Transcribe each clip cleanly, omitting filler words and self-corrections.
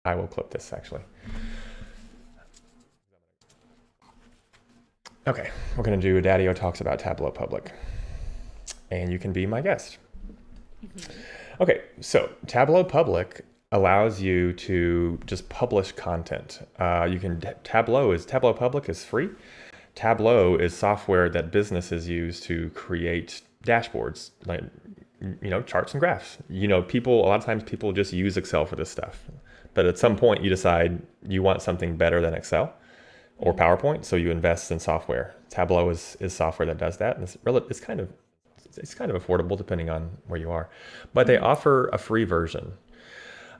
I will clip this actually. Okay, we're gonna do Daddio talks about Tableau Public, and you can be my guest. Okay, so Tableau Public allows you to just publish content. Tableau Public is free. Tableau is software that businesses use to create dashboards, like charts and graphs. A lot of times people just use Excel for this stuff, but at some point you decide you want something better than Excel or PowerPoint, so you invest in software. Tableau is software that does that, and it's kind of affordable depending on where you are, but they offer a free version.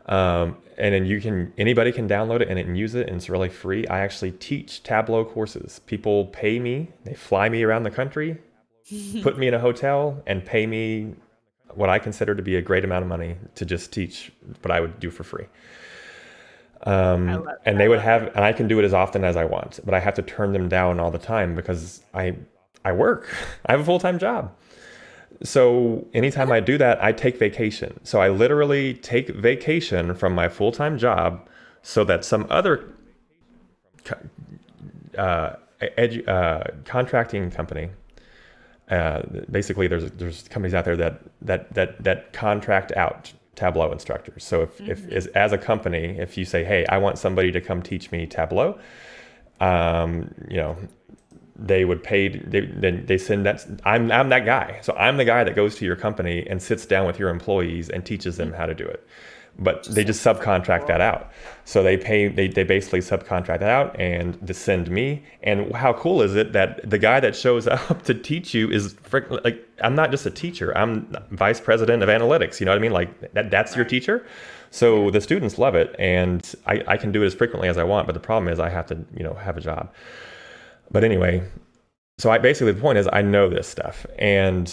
And then anybody can download it and use it, and it's really free. I actually teach Tableau courses. People pay me, they fly me around the country, put me in a hotel, and pay me what I consider to be a great amount of money to just teach what I would do for free. And I can do it as often as I want, but I have to turn them down all the time because I work. I have a full-time job. So anytime I do that, I take vacation. So I literally take vacation from my full-time job so that some other contracting company, basically there's companies out there that contract out Tableau instructors. So as a company, if you say, hey, I want somebody to come teach me Tableau, they would pay. They send that. I'm that guy. So I'm the guy that goes to your company and sits down with your employees and teaches them how to do it. But they just subcontract that out. So they basically subcontract that out and send me. And how cool is it that the guy that shows up to teach you is like, I'm not just a teacher. I'm vice president of analytics. You know what I mean? Like that's your teacher. So the students love it, and I can do it as frequently as I want. But the problem is I have to have a job. But anyway, so the point is I know this stuff. And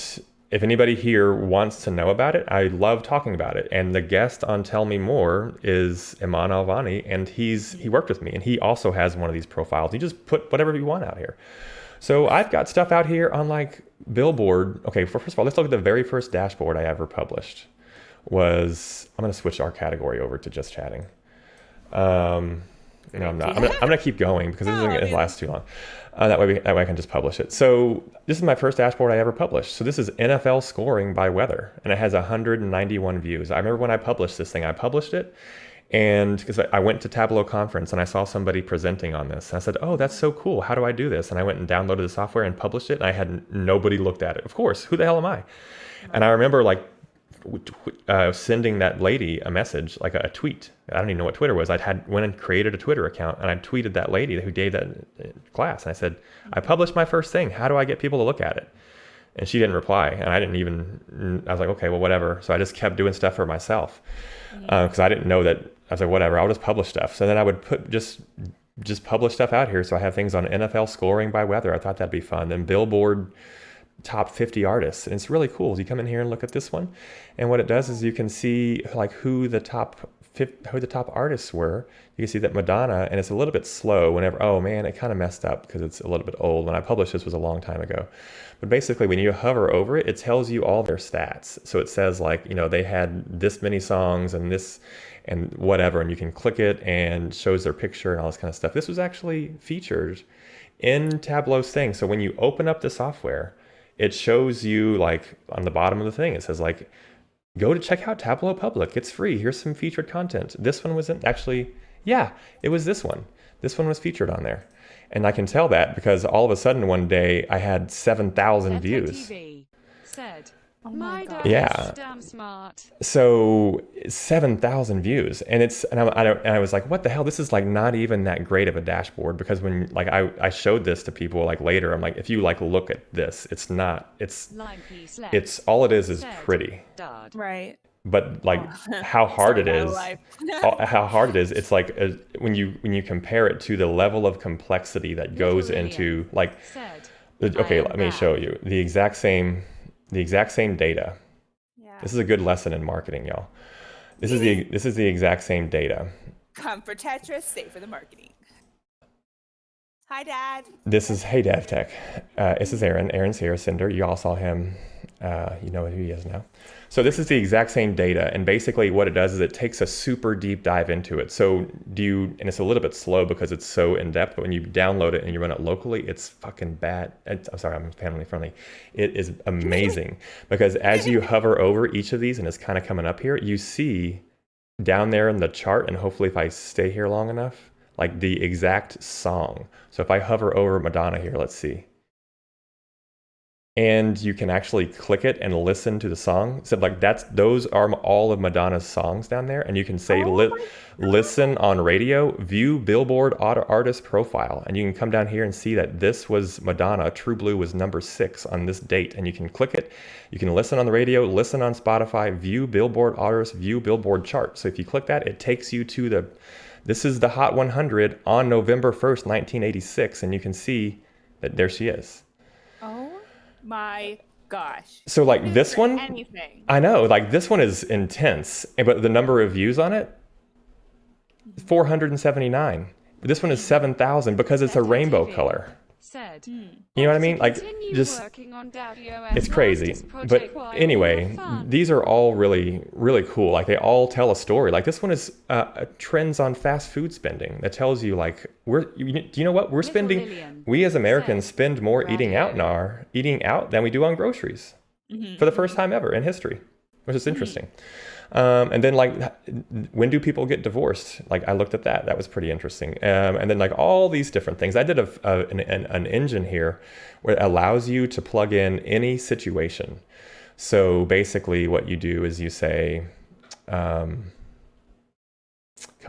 if anybody here wants to know about it, I love talking about it. And the guest on Tell Me More is Iman Alvani, and he worked with me, and he also has one of these profiles. You just put whatever you want out here. So I've got stuff out here on like Billboard. Okay, first of all, let's look at the very first dashboard I ever published. I'm going to switch our category over to just chatting. I'm not. I'm gonna keep going because this isn't going to last too long. That way I can just publish it. So this is my first dashboard I ever published. So this is NFL scoring by weather, and it has 191 views. I remember when I published this thing, I published it, and because I went to Tableau conference and I saw somebody presenting on this, and I said, "Oh, that's so cool. How do I do this?" And I went and downloaded the software and published it, and I had nobody looked at it. Of course, who the hell am I? And I remember sending that lady a message, like a tweet. I don't even know what Twitter was. Went and created a Twitter account, and I tweeted that lady who gave that class. And I said, I published my first thing. How do I get people to look at it? And she didn't reply. And I was like, okay, well, whatever. So I just kept doing stuff for myself because I didn't know that. I was like, whatever, I'll just publish stuff. So then I would just publish stuff out here. So I have things on NFL scoring by weather. I thought that'd be fun. Then Billboard top 50 artists, and it's really cool. You come in here and look at this one, and what it does is you can see like who the top artists were. You can see that Madonna, and it's a little bit slow whenever, oh man, it kind of messed up because it's a little bit old. When I published this was a long time ago. But basically when you hover over it, it tells you all their stats. So it says like, they had this many songs and this and whatever, and you can click it and shows their picture and all this kind of stuff. This was actually featured in Tableau's thing. So when you open up the software, it shows you like on the bottom of the thing, it says like, go to check out Tableau Public. It's free. Here's some featured content. This one wasn't actually, it was this one. This one was featured on there. And I can tell that because all of a sudden one day I had 7,000 views. Said, Oh my God. Yeah. damn smart. So 7,000 views, and I was like, what the hell? This is like not even that great of a dashboard, because when like I showed this to people like later, I'm like, if you like look at this, it's Line piece left. it's all it is Said, pretty, Dad. Right. but like how hard it is, Life. how hard it is. It's like when you compare it to the level of complexity that goes Little into like, Said, okay, I am let me back. show you the exact same data. Yeah. This is a good lesson in marketing, y'all. This is the exact same data. Come for Tetris, stay for the marketing. Hi, Dad. This is Hey Dev Tech. This is Aaron. Aaron's here, Cinder. You all saw him. You know who he is now. So this is the exact same data. And basically what it does is it takes a super deep dive into it. So and it's a little bit slow because it's so in-depth, but when you download it and you run it locally, it's fucking bad. I'm sorry, I'm family friendly. It is amazing because as you hover over each of these and it's kind of coming up here, you see down there in the chart, and hopefully if I stay here long enough, like the exact song. So if I hover over Madonna here, let's see. And you can actually click it and listen to the song. So like those are all of Madonna's songs down there. And you can say, listen on radio, view Billboard artist profile. And you can come down here and see that this was Madonna. True Blue was number 6 on this date. And you can click it. You can listen on the radio, listen on Spotify, view Billboard artist, view Billboard chart. So if you click that, it takes you to this is the Hot 100 on November 1st, 1986. And you can see that there she is. Oh my gosh. So like this one, anything. I know, like this one is intense, but the number of views on it, 479. This one is 7,000 because it's a rainbow color. Said. You know what I mean? Like just, it's crazy. But anyway, these are all really, really cool. Like they all tell a story. Like this one is trends on fast food spending that tells you like do you know what we're spending? We as Americans spend more eating out than we do on groceries for the first time ever in history, which is interesting. And then like, when do people get divorced? Like I looked at that. That was pretty interesting. And then like all these different things. I did an engine here where it allows you to plug in any situation. So basically what you do is you say, come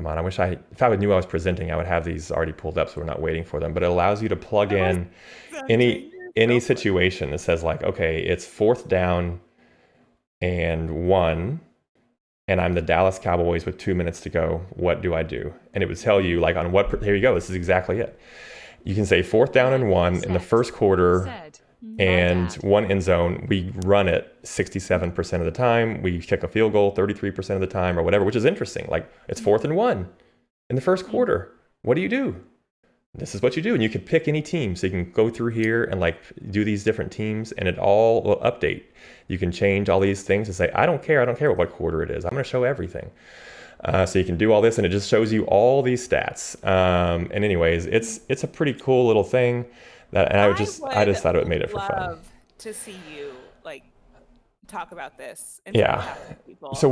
on, if I knew I was presenting, I would have these already pulled up so we're not waiting for them. But it allows you to plug in any situation that says like, okay, it's 4th down and 1. And I'm the Dallas Cowboys with 2 minutes to go. What do I do? And it would tell you like on what, here you go. This is exactly it. You can say 4th down and 1 in the first quarter and 1 end zone. We run it 67% of the time. We kick a field goal 33% of the time or whatever, which is interesting. Like it's 4th and 1 in the first quarter. What do you do? This is what you do. And you can pick any team. So you can go through here and like do these different teams and it all will update. You can change all these things and say, I don't care what quarter it is. I'm going to show everything. So you can do all this and it just shows you all these stats. And anyways, it's a pretty cool little thing that, and I just thought it made it for fun. Love to see you like talk about this. And Yeah. people. So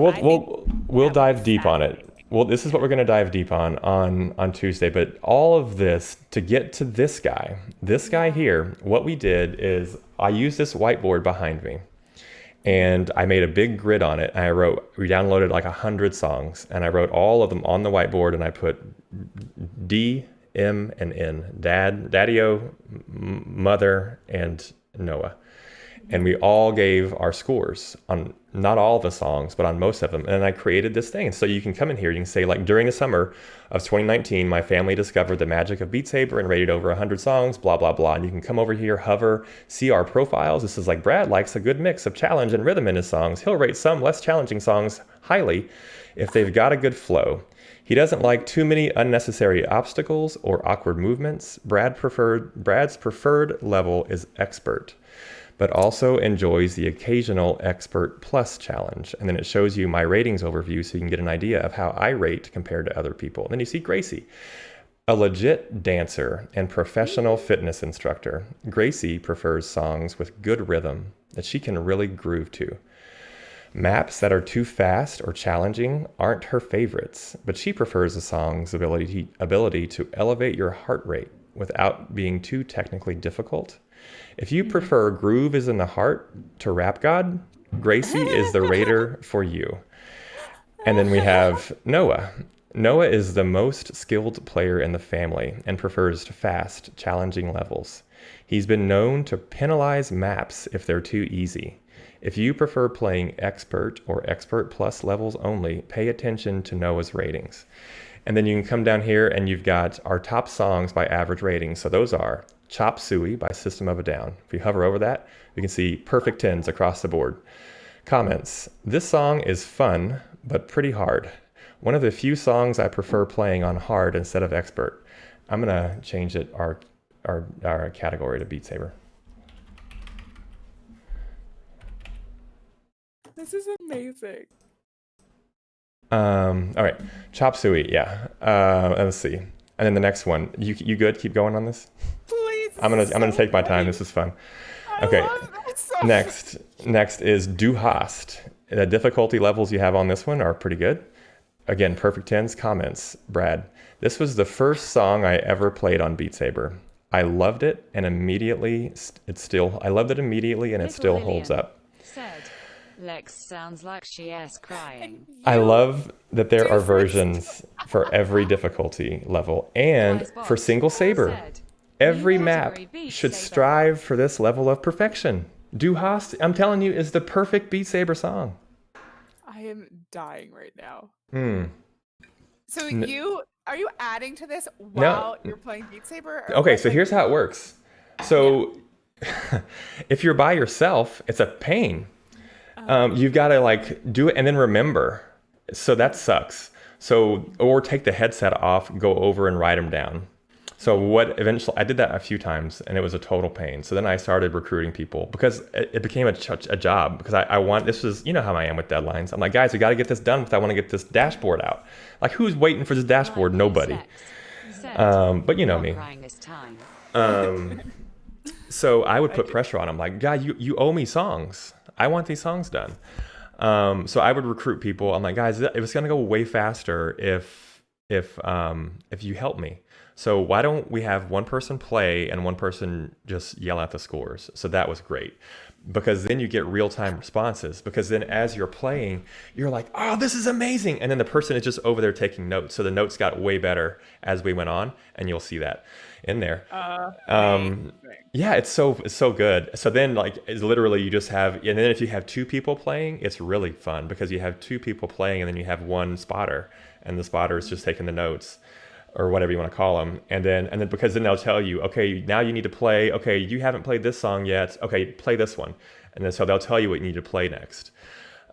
we'll dive deep on it. Well, this is what we're going to dive deep on Tuesday. But all of this to get to this guy here, what we did is I used this whiteboard behind me and I made a big grid on it. And we downloaded like 100 songs and I wrote all of them on the whiteboard and I put D, M, and N, Daddio, Mother, and Noah. And we all gave our scores on not all the songs, but on most of them. And I created this thing. And so you can come in here, you can say like during the summer of 2019, my family discovered the magic of Beat Saber and rated over 100 songs, blah, blah, blah. And you can come over here, hover, see our profiles. This is like Brad likes a good mix of challenge and rhythm in his songs. He'll rate some less challenging songs highly if they've got a good flow. He doesn't like too many unnecessary obstacles or awkward movements. Brad's preferred level is expert, but also enjoys the occasional expert plus challenge. And then it shows you my ratings overview so you can get an idea of how I rate compared to other people. And then you see Gracie, a legit dancer and professional fitness instructor. Gracie prefers songs with good rhythm that she can really groove to. Maps that are too fast or challenging aren't her favorites, but she prefers the song's ability to elevate your heart rate without being too technically difficult. If you prefer Groove is in the Heart to Rap God, Gracie is the rater for you. And then we have Noah. Noah is the most skilled player in the family and prefers fast, challenging levels. He's been known to penalize maps if they're too easy. If you prefer playing expert or expert plus levels only, pay attention to Noah's ratings. And then you can come down here and you've got our top songs by average ratings. So those are Chop Suey by System of a Down. If you hover over that, you can see perfect 10s across the board. Comments. This song is fun, but pretty hard. One of the few songs I prefer playing on hard instead of expert. I'm going to change it. our category to Beat Saber. This is amazing. All right, Chop Suey, yeah. Let's see, and then the next one. You good? Keep going on this. Please. I'm gonna take my time. This is fun. Okay. I love this so Next is Du Hast. The difficulty levels you have on this one are pretty good. Again, perfect tens. Comments, Brad. This was the first song I ever played on Beat Saber. I loved it, and immediately I loved it immediately, and it Little still holds Lillian up. Said, Lex sounds like she is crying. I love that there are different- versions for every difficulty level, and Wise Boss for single saber. said, Every New map category, Beat should Saber. strive for this level of perfection. Du Hast, I'm telling you, is the perfect Beat Saber song. I am dying right now. Hmm. So N- are you adding to this while you're playing Beat Saber? Or Okay, what, so like- here's how it works. So if you're by yourself, it's a pain. You've got to like do it and then remember. So that sucks. So, or take the headset off, go over and write them down. So what eventually, I did that a few times and it was a total pain. So then I started recruiting people because it became a job because I want, this was, you know how I am with deadlines. I'm like, guys, we got to get this done because I want to get this dashboard out. Like who's waiting for this dashboard? Nobody. But you know me. Crying this time. So I would put pressure on them, like, God, you owe me songs. I want these songs done. So I would recruit people. I'm like, guys, it was gonna go way faster if you help me. So why don't we have one person play and one person just yell out the scores? So that was great. Because then you get real-time responses. Because then as you're playing, you're like, oh, this is amazing. And then the person is just over there taking notes. So the notes got way better as we went on, and you'll see that in there. Yeah, it's so good. So then like it's literally you just have, and then if you have two people playing, it's really fun because you have two people playing and then you have one spotter, and the spotter is just taking the notes or whatever you want to call them. And then because then they'll tell you, okay, now you need to play, okay, you haven't played this song yet. Okay, play this one. And then so they'll tell you what you need to play next.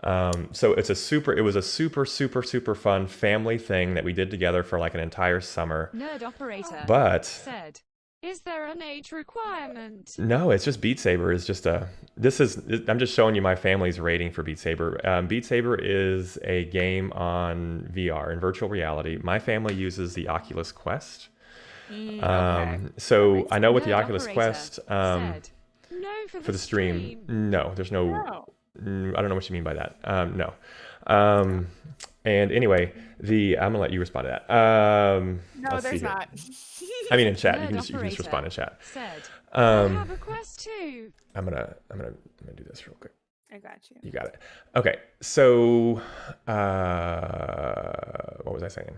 So it was a super fun family thing that we did together for like an entire summer. Nerd operator But said, is there an age requirement? no, it's just Beat Saber is just I'm just showing you my family's rating for Beat Saber. Beat Saber is a game on VR and virtual reality. My family uses the Oculus Quest. So I know with the Nerd Oculus operator Quest, said, no for the stream, no, there's no, No. I don't know what you mean by that. No. And anyway, I'm gonna let you respond to that. No, let's see there's here. not. I mean, in chat, you Nerd can just operator respond in chat. said, I Um, have a quest too. I'm gonna do this real quick. I got you. You got it. Okay, so what was I saying?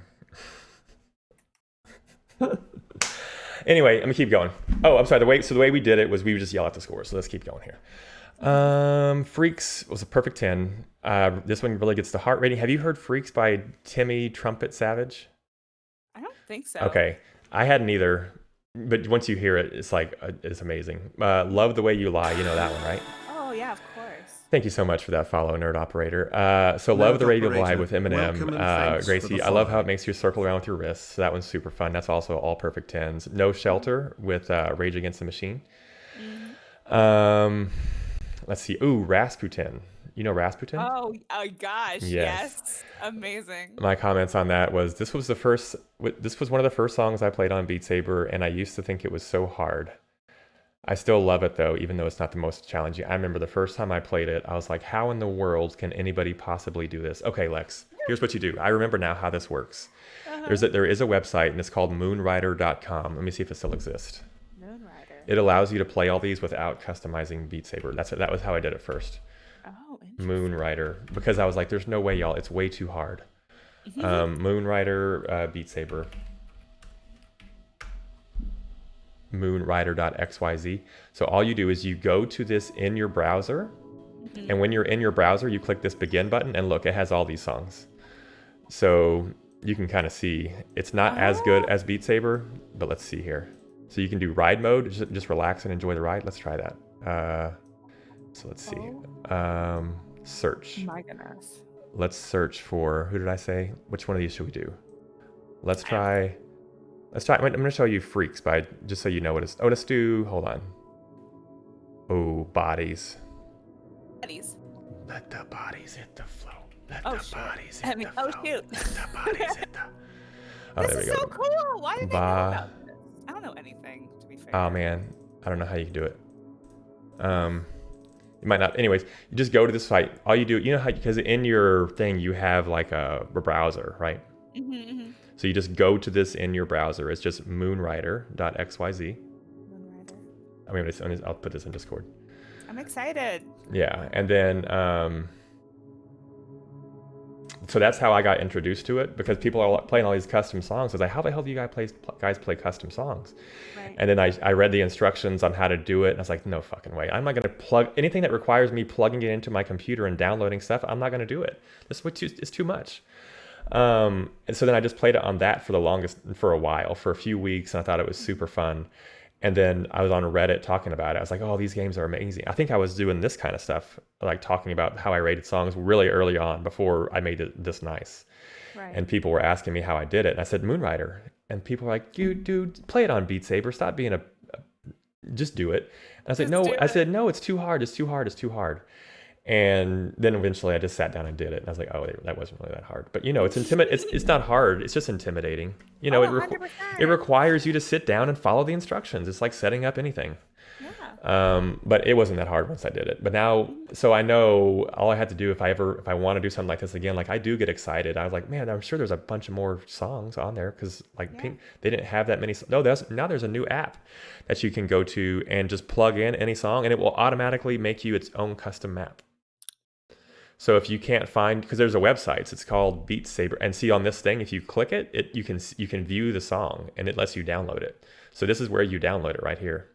Anyway, I'm gonna keep going. Oh, I'm sorry. The way we did it was we would just yell out the scores. So let's keep going here. Freaks was a perfect 10. This one really gets the heart rating. Have you heard Freaks by Timmy Trumpet Savage? I don't think so. Okay, I hadn't either, but once you hear it, it's like it's amazing. Love the Way You Lie. You know that one, right? Oh yeah, of course. Thank you so much for that follow, Nerd Operator. So Love the Radio Lie with Welcome Eminem. and thanks for Gracie, the I love how it follow. makes you circle around with your wrists. So that one's super fun. That's also all perfect 10s. No Shelter with Rage Against the Machine. Let's see. Ooh, Rasputin. You know Rasputin? Oh gosh, yes. Amazing. My comments on that was this was one of the first songs I played on Beat Saber, and I used to think it was so hard. I still love it though, even though it's not the most challenging. I remember the first time I played it, I was like, how in the world can anybody possibly do this? Okay, Lex, here's what you do. I remember now how this works. There is a website, and it's called moonwriter.com. Let me see if it still exists. Moonrider. It allows you to play all these without customizing Beat Saber. That was how I did it first. Oh, interesting. Moonwriter, because I was like, there's no way, y'all. It's way too hard. Moonwriter, Beat Saber. Moonwriter.xyz. So all you do is you go to this in your browser, and when you're in your browser, you click this begin button, and look, it has all these songs. So you can kind of see it's not as good as Beat Saber, but let's see here. So you can do ride mode, just relax and enjoy the ride. Let's try that. So let's see. Search. My goodness. Let's search for, who did I say? Which one of these should we do? Let's try Let's try. I'm gonna show you freaks, but just so you know what it's. Oh, let's do. Hold on. Oh, bodies. Buddies. Let the bodies hit the flow. Let Oh, the shoot. bodies I hit mean, the flow. oh, shoot. Let the bodies hit the. Oh, This there we is go. so cool. Why did they know Ba. about this? I don't know anything, to be fair. Oh man, I don't know how you can do it. You might not. Anyways, you just go to this site. All you do, you know how, because in your thing you have like a browser, right? Mm-hmm. So you just go to this in your browser. It's just moonwriter.xyz. I mean, I'll put this in Discord. I'm excited. Yeah, and then so that's how I got introduced to it, because people are playing all these custom songs. I was like, how the hell do you guys play custom songs? Right. And then I read the instructions on how to do it, and I was like, no fucking way. I'm not going to plug anything that requires me plugging it into my computer and downloading stuff. I'm not going to do it. It's too much. And so then I just played it on that for a while, for a few weeks, and I thought it was super fun. And then I was on Reddit talking about it. I was like, oh, these games are amazing. I think I was doing this kind of stuff, like talking about how I rated songs really early on before I made it this nice. Right. And people were asking me how I did it. And I said, Moonwriter. And people were like, dude, play it on Beat Saber. Stop being just do it. And I said, no, it's too hard. It's too hard. And then eventually I just sat down and did it. And I was like, oh, that wasn't really that hard. But it's not hard. It's just intimidating. It 100%. requires you to sit down and follow the instructions. It's like setting up anything. Yeah. But it wasn't that hard once I did it. But now, so I know all I had to do if I want to do something like this again, like I do get excited. I was like, man, I'm sure there's a bunch of more songs on there, because Pink, they didn't have that many. No, now there's a new app that you can go to and just plug in any song, and it will automatically make you its own custom map. So if you can't find, because there's a website, it's called Beat Saber, and see on this thing, if you click it, you can view the song, and it lets you download it. So this is where you download it right here.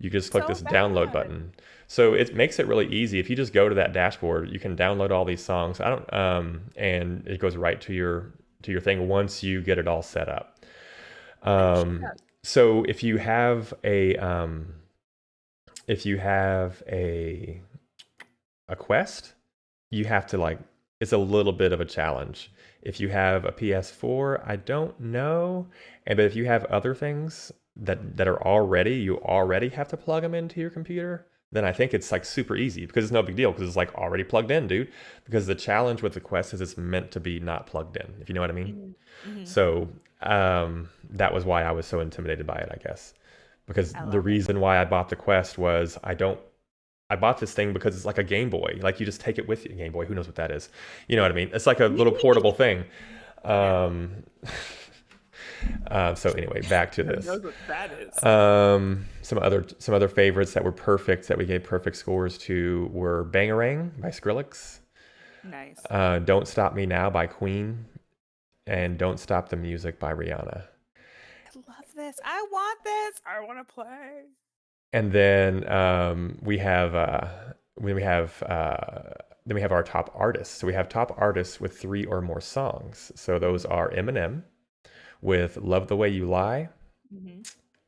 You just click this download button. So it makes it really easy. If you just go to that dashboard, you can download all these songs. And it goes right to your thing once you get it all set up. So if you have a Quest, you have to it's a little bit of a challenge. If you have a PS4, I don't know. But if you have other things that you already have to plug them into your computer, then I think it's super easy, because it's no big deal, because it's already plugged in, dude. Because the challenge with the Quest is it's meant to be not plugged in, if you know what I mean. Mm-hmm. So that was why I was so intimidated by it, I guess. Because the reason why I bought the Quest was I bought this thing because it's like a Game Boy. You just take it with you. Game Boy, who knows what that is? You know what I mean? It's like a little portable thing. So anyway, back to this. Who knows what that is? Some other favorites that were perfect, that we gave perfect scores to, were Bangarang by Skrillex. Nice. Don't Stop Me Now by Queen, and Don't Stop the Music by Rihanna. I love this. I want this. I want to play. And then we have our top artists. So we have top artists with 3 or more songs. So those are Eminem with Love the Way You Lie,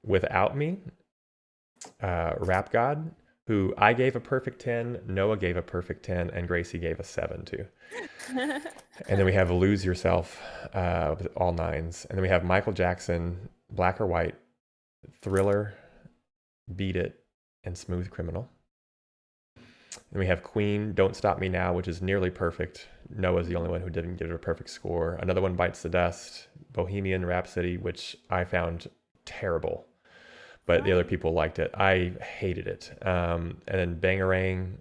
Without Me, Rap God, who I gave a perfect 10, Noah gave a perfect 10, and Gracie gave a 7 to. And then we have Lose Yourself with all 9s. And then we have Michael Jackson, Black or White, Thriller, Beat It, and Smooth Criminal. And we have Queen, Don't Stop Me Now, which is nearly perfect. Noah's the only one who didn't give it a perfect score. Another one, Bites the Dust, Bohemian Rhapsody, which I found terrible, but the other people liked it. I hated it. And then Bangarang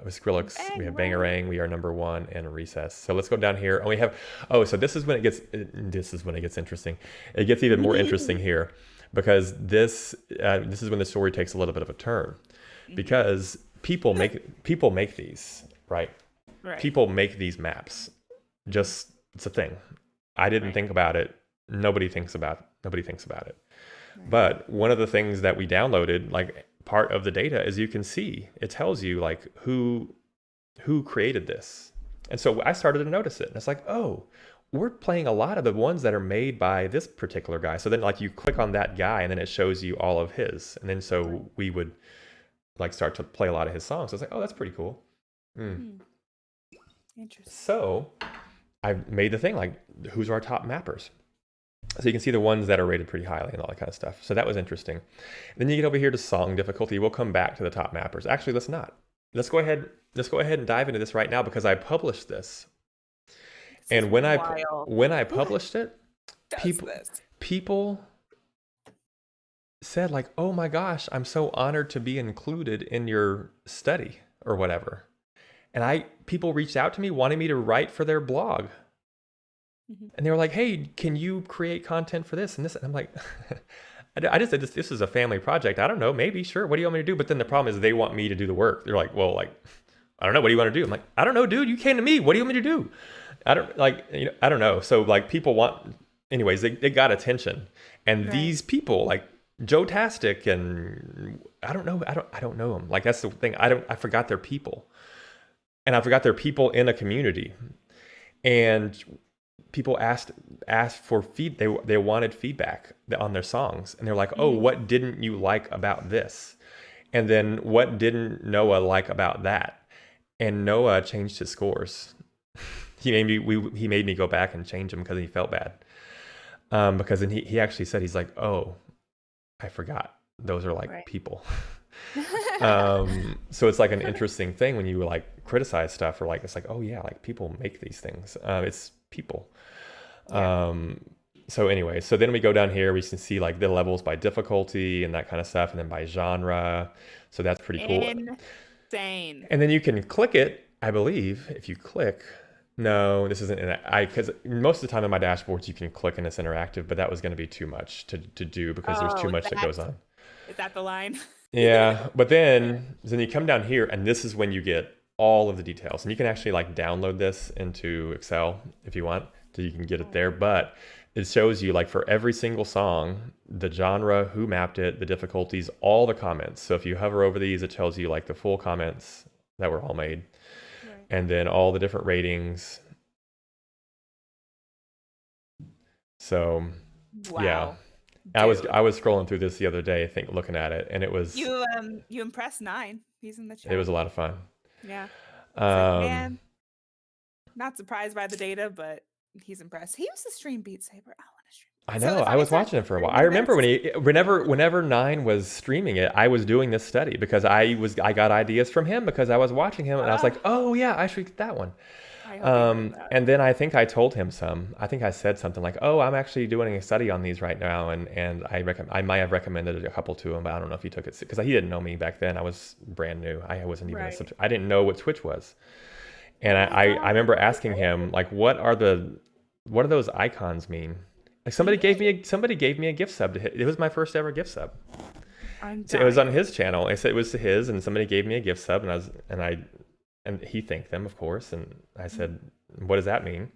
with Skrillex. We have Bangarang, We Are Number One, and Recess. So let's go down here. And we have, so this is when it gets interesting. It gets even more interesting here, because this is when the story takes a little bit of a turn, because people make these, right? People make these maps. Just, it's a thing. I didn't think about it. Nobody thinks about it. But one of the things that we downloaded, part of the data, is you can see, it tells you who created this. And so I started to notice it, and it's oh, we're playing a lot of the ones that are made by this particular guy. So then you click on that guy, and then it shows you all of his. And then so we would start to play a lot of his songs. So it's oh, that's pretty cool. Interesting. So I made the thing who's our top mappers? So you can see the ones that are rated pretty highly and all that kind of stuff. So that was interesting. Then you get over here to song difficulty. We'll come back to the top mappers. Actually, let's not. Let's go ahead and dive into this right now because I published this. And when I published it, people said like, "Oh my gosh, I'm so honored to be included in your study or whatever." And people reached out to me wanting me to write for their blog. And they were like, "Hey, can you create content for this and this?" And I'm like, I just said, this is a family project. I don't know, maybe, sure. What do you want me to do? But then the problem is they want me to do the work. They're like, well, like, I don't know. What do you want to do? I'm like, I don't know, dude. You came to me. What do you want me to do? I don't know. So like people anyways, they got attention. And these people like Joe Tastic and I don't know them. Like that's the thing. I forgot their people. And I forgot their people in a community. And people asked for they wanted feedback on their songs, and they're like, "Oh, what didn't you like about this?" And then what didn't Noah like about that? And Noah changed his scores. He made me go back and change them because he felt bad. Because then he actually said, he's like, "Oh, I forgot. Those are like people." So it's like an interesting thing when you like criticize stuff or like it's like, oh yeah, like people make these things. It's people. So anyway, so then we go down here, we can see like the levels by difficulty and that kind of stuff, and then by genre. So that's pretty cool. Insane. And then you can click it, I believe, if you click. No, this isn't because most of the time in my dashboards you can click and it's interactive, but that was going to be too much to do because there's too much that goes on. Is that the line? Yeah, but then you come down here and this is when you get all of the details, and you can actually like download this into Excel if you want, so you can get it there. But it shows you like for every single song, the genre, who mapped it, the difficulties, all the comments. So if you hover over these, it tells you like the full comments that were all made, and then all the different ratings. So yeah. Dude. I was scrolling through this the other day, looking at it, and it was you impressed 9. He's in the chat. It was a lot of fun. Yeah. Man, not surprised by the data, but he's impressed. He used to stream Beat Saber. I want to stream. I know. I was watching it for a while. I remember whenever 9 was streaming it, I was doing this study because I got ideas from him because I was watching him, and I was like, oh yeah, I should get that one. And then I think I told him I think I said something like, "Oh, I'm actually doing a study on these right now," and I might have recommended a couple to him, but I don't know if he took it because he didn't know me back then. I was brand new. I wasn't even I didn't know what Twitch was, and I remember asking him like, what are those icons mean? Like somebody gave me a gift sub to hit. It was my first ever gift sub. So it was on his channel. I said it was to his, and somebody gave me a gift sub, and he thanked them, of course. And I said, "What does that mean?"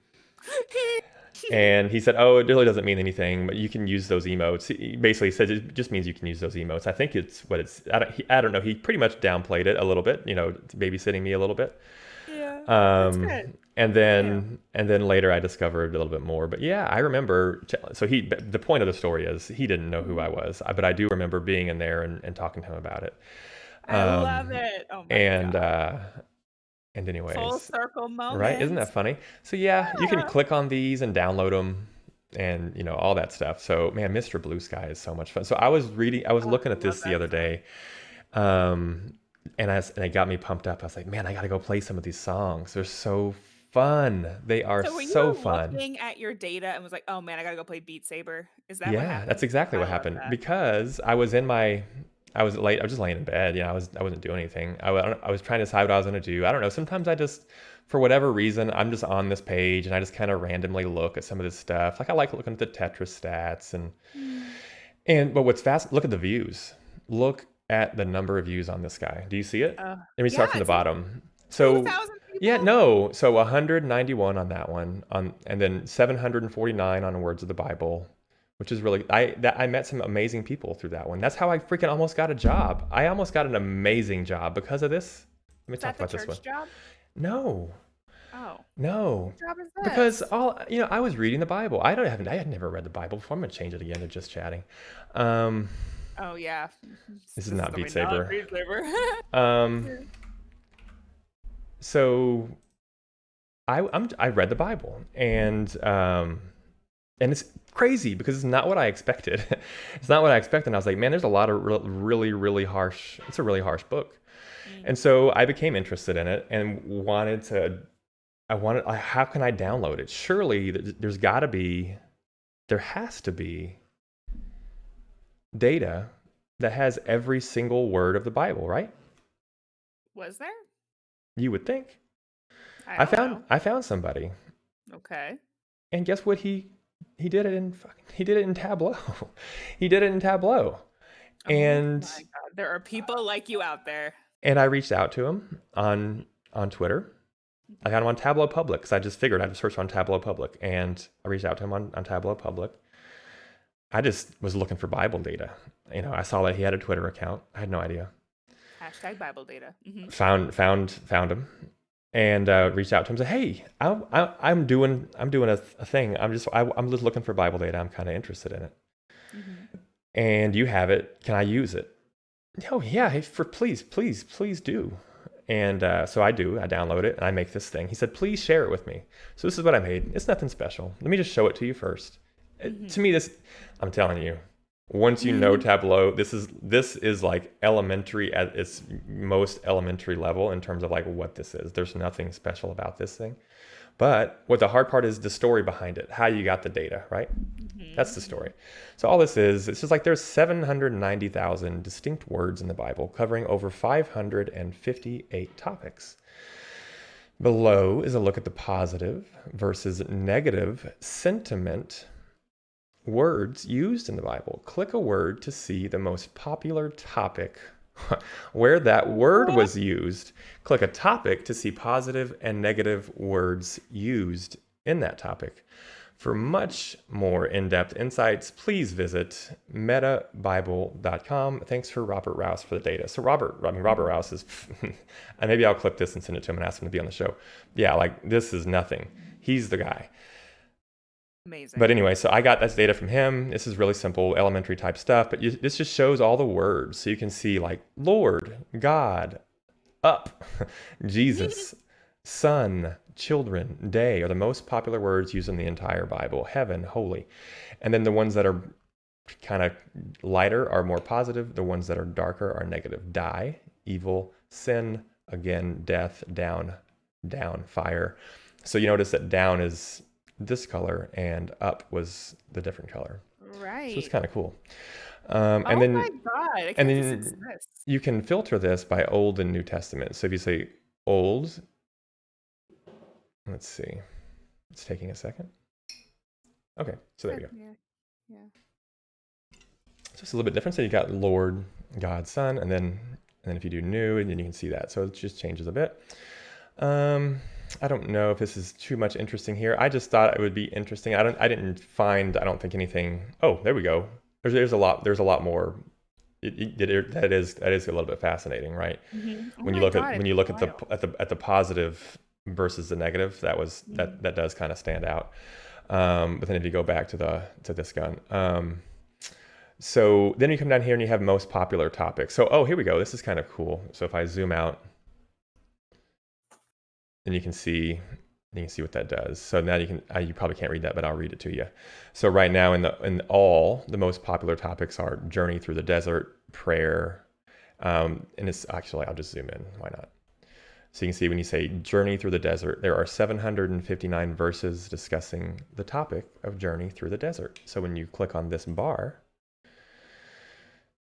And he said, "Oh, it really doesn't mean anything, but you can use those emotes." He basically said it just means you can use those emotes. I think it's what it's. I don't know. He pretty much downplayed it a little bit, babysitting me a little bit. Yeah. That's good. And then later I discovered a little bit more. But yeah, I remember. So the point of the story is he didn't know who I was, but I do remember being in there and talking to him about it. I love it. Oh my God. And anyways, full circle moment, right? Isn't that funny? So yeah, you can click on these and download them, and all that stuff. So man, Mr. Blue Sky is so much fun. So I was looking at this the other day, and it got me pumped up. I was like, man, I got to go play some of these songs. They're so fun. They are so fun. Looking at your data and was like, oh man, I got to go play Beat Saber. Is that what happened? Yeah, that's exactly what happened because I was late. I was just laying in bed. I wasn't doing anything. I was trying to decide what I was going to do. I don't know. Sometimes I just, for whatever reason, I'm just on this page and I just kind of randomly look at some of this stuff. Like I like looking at the Tetris stats but what's fast, look at the views. Look at the number of views on this guy. Do you see it? Let me start from the bottom. So 2,000 people? Yeah, no. So 191 on that one, and then 749 on Words of the Bible. Which is really, I met some amazing people through that one. That's how I freaking almost got a job. I almost got an amazing job because of this. Let me talk about this one. Job? No. Oh. No. What job is this? Because I was reading the Bible. I had never read the Bible before. I'm gonna change it again to just chatting. Oh yeah. This is not Beat Saber. So I read the Bible and it's crazy because it's not what I expected. It's not what I expected. And I was like, man, there's a lot of really, really harsh. It's a really harsh book. And so I became interested in it and how can I download it? Surely there has to be data that has every single word of the Bible, right? Was there? You would think. I found somebody. Okay. And guess what? He did it in Tableau. He did it in Tableau. And my God. There are people like you out there. And I reached out to him on Twitter. I got him on Tableau Public because I just figured I'd search on Tableau Public, and I reached out to him on Tableau Public. I just was looking for Bible data. I saw that he had a Twitter account. I had no idea. Hashtag Bible data. Mm-hmm. Found him, and reached out to him. And said, "Hey, I'm doing a thing. I'm just looking for Bible data. I'm kind of interested in it. Mm-hmm. And you have it. Can I use it? Oh yeah, please do." And so I do. I download it and I make this thing. He said, "Please share it with me." So this is what I made. It's nothing special. Let me just show it to you first. Mm-hmm. To me, I'm telling you, once you know Tableau, this is like elementary at its most elementary level in terms of like what this is. There's nothing special about this thing. But what the hard part is the story behind it, how you got the data, right? Mm-hmm. That's the story. So all this is, it's just like there's 790,000 distinct words in the Bible covering over 558 topics. Below is a look at the positive versus negative sentiment words used in the Bible. Click a word to see the most popular topic where that word was used. Click a topic to see positive and negative words used in that topic. For much more in-depth insights, please visit metabible.com. Thanks for Robert Rouse for the data. So Robert Rouse is, and maybe I'll clip this and send it to him and ask him to be on the show. Yeah, like this is nothing. He's the guy. Amazing. But anyway, so I got that data from him. This is really simple, elementary type stuff, but this just shows all the words. So you can see like Lord, God, up, Jesus, son, children, day are the most popular words used in the entire Bible. Heaven, holy. And then the ones that are kind of lighter are more positive. The ones that are darker are negative. Die, evil, sin, again, death, down, fire. So you notice that down is this color and up was the different color. Right. So it's kind of cool. And then, my God. And then you can filter this by Old and New Testament. So if you say Old, let's see. It's taking a second. Okay, so there we go. Yeah. So it's a little bit different. So you got Lord, God, Son, and then if you do New, and then you can see that. So it just changes a bit. I don't know if this is too much interesting here. I just thought it would be interesting. I don't think anything. Oh, there we go. There's a lot more. That is a little bit fascinating, right? Mm-hmm. When you look at the positive versus the negative, that does kind of stand out. But then if you go back to this gun, so then you come down here and you have most popular topics. So here we go. This is kind of cool. So if I zoom out, then you can see what that does. So now you probably can't read that, but I'll read it to you. So right now the most popular topics are journey through the desert, prayer, and it's actually, I'll just zoom in. Why not? So you can see when you say journey through the desert, there are 759 verses discussing the topic of journey through the desert. So when you click on this bar,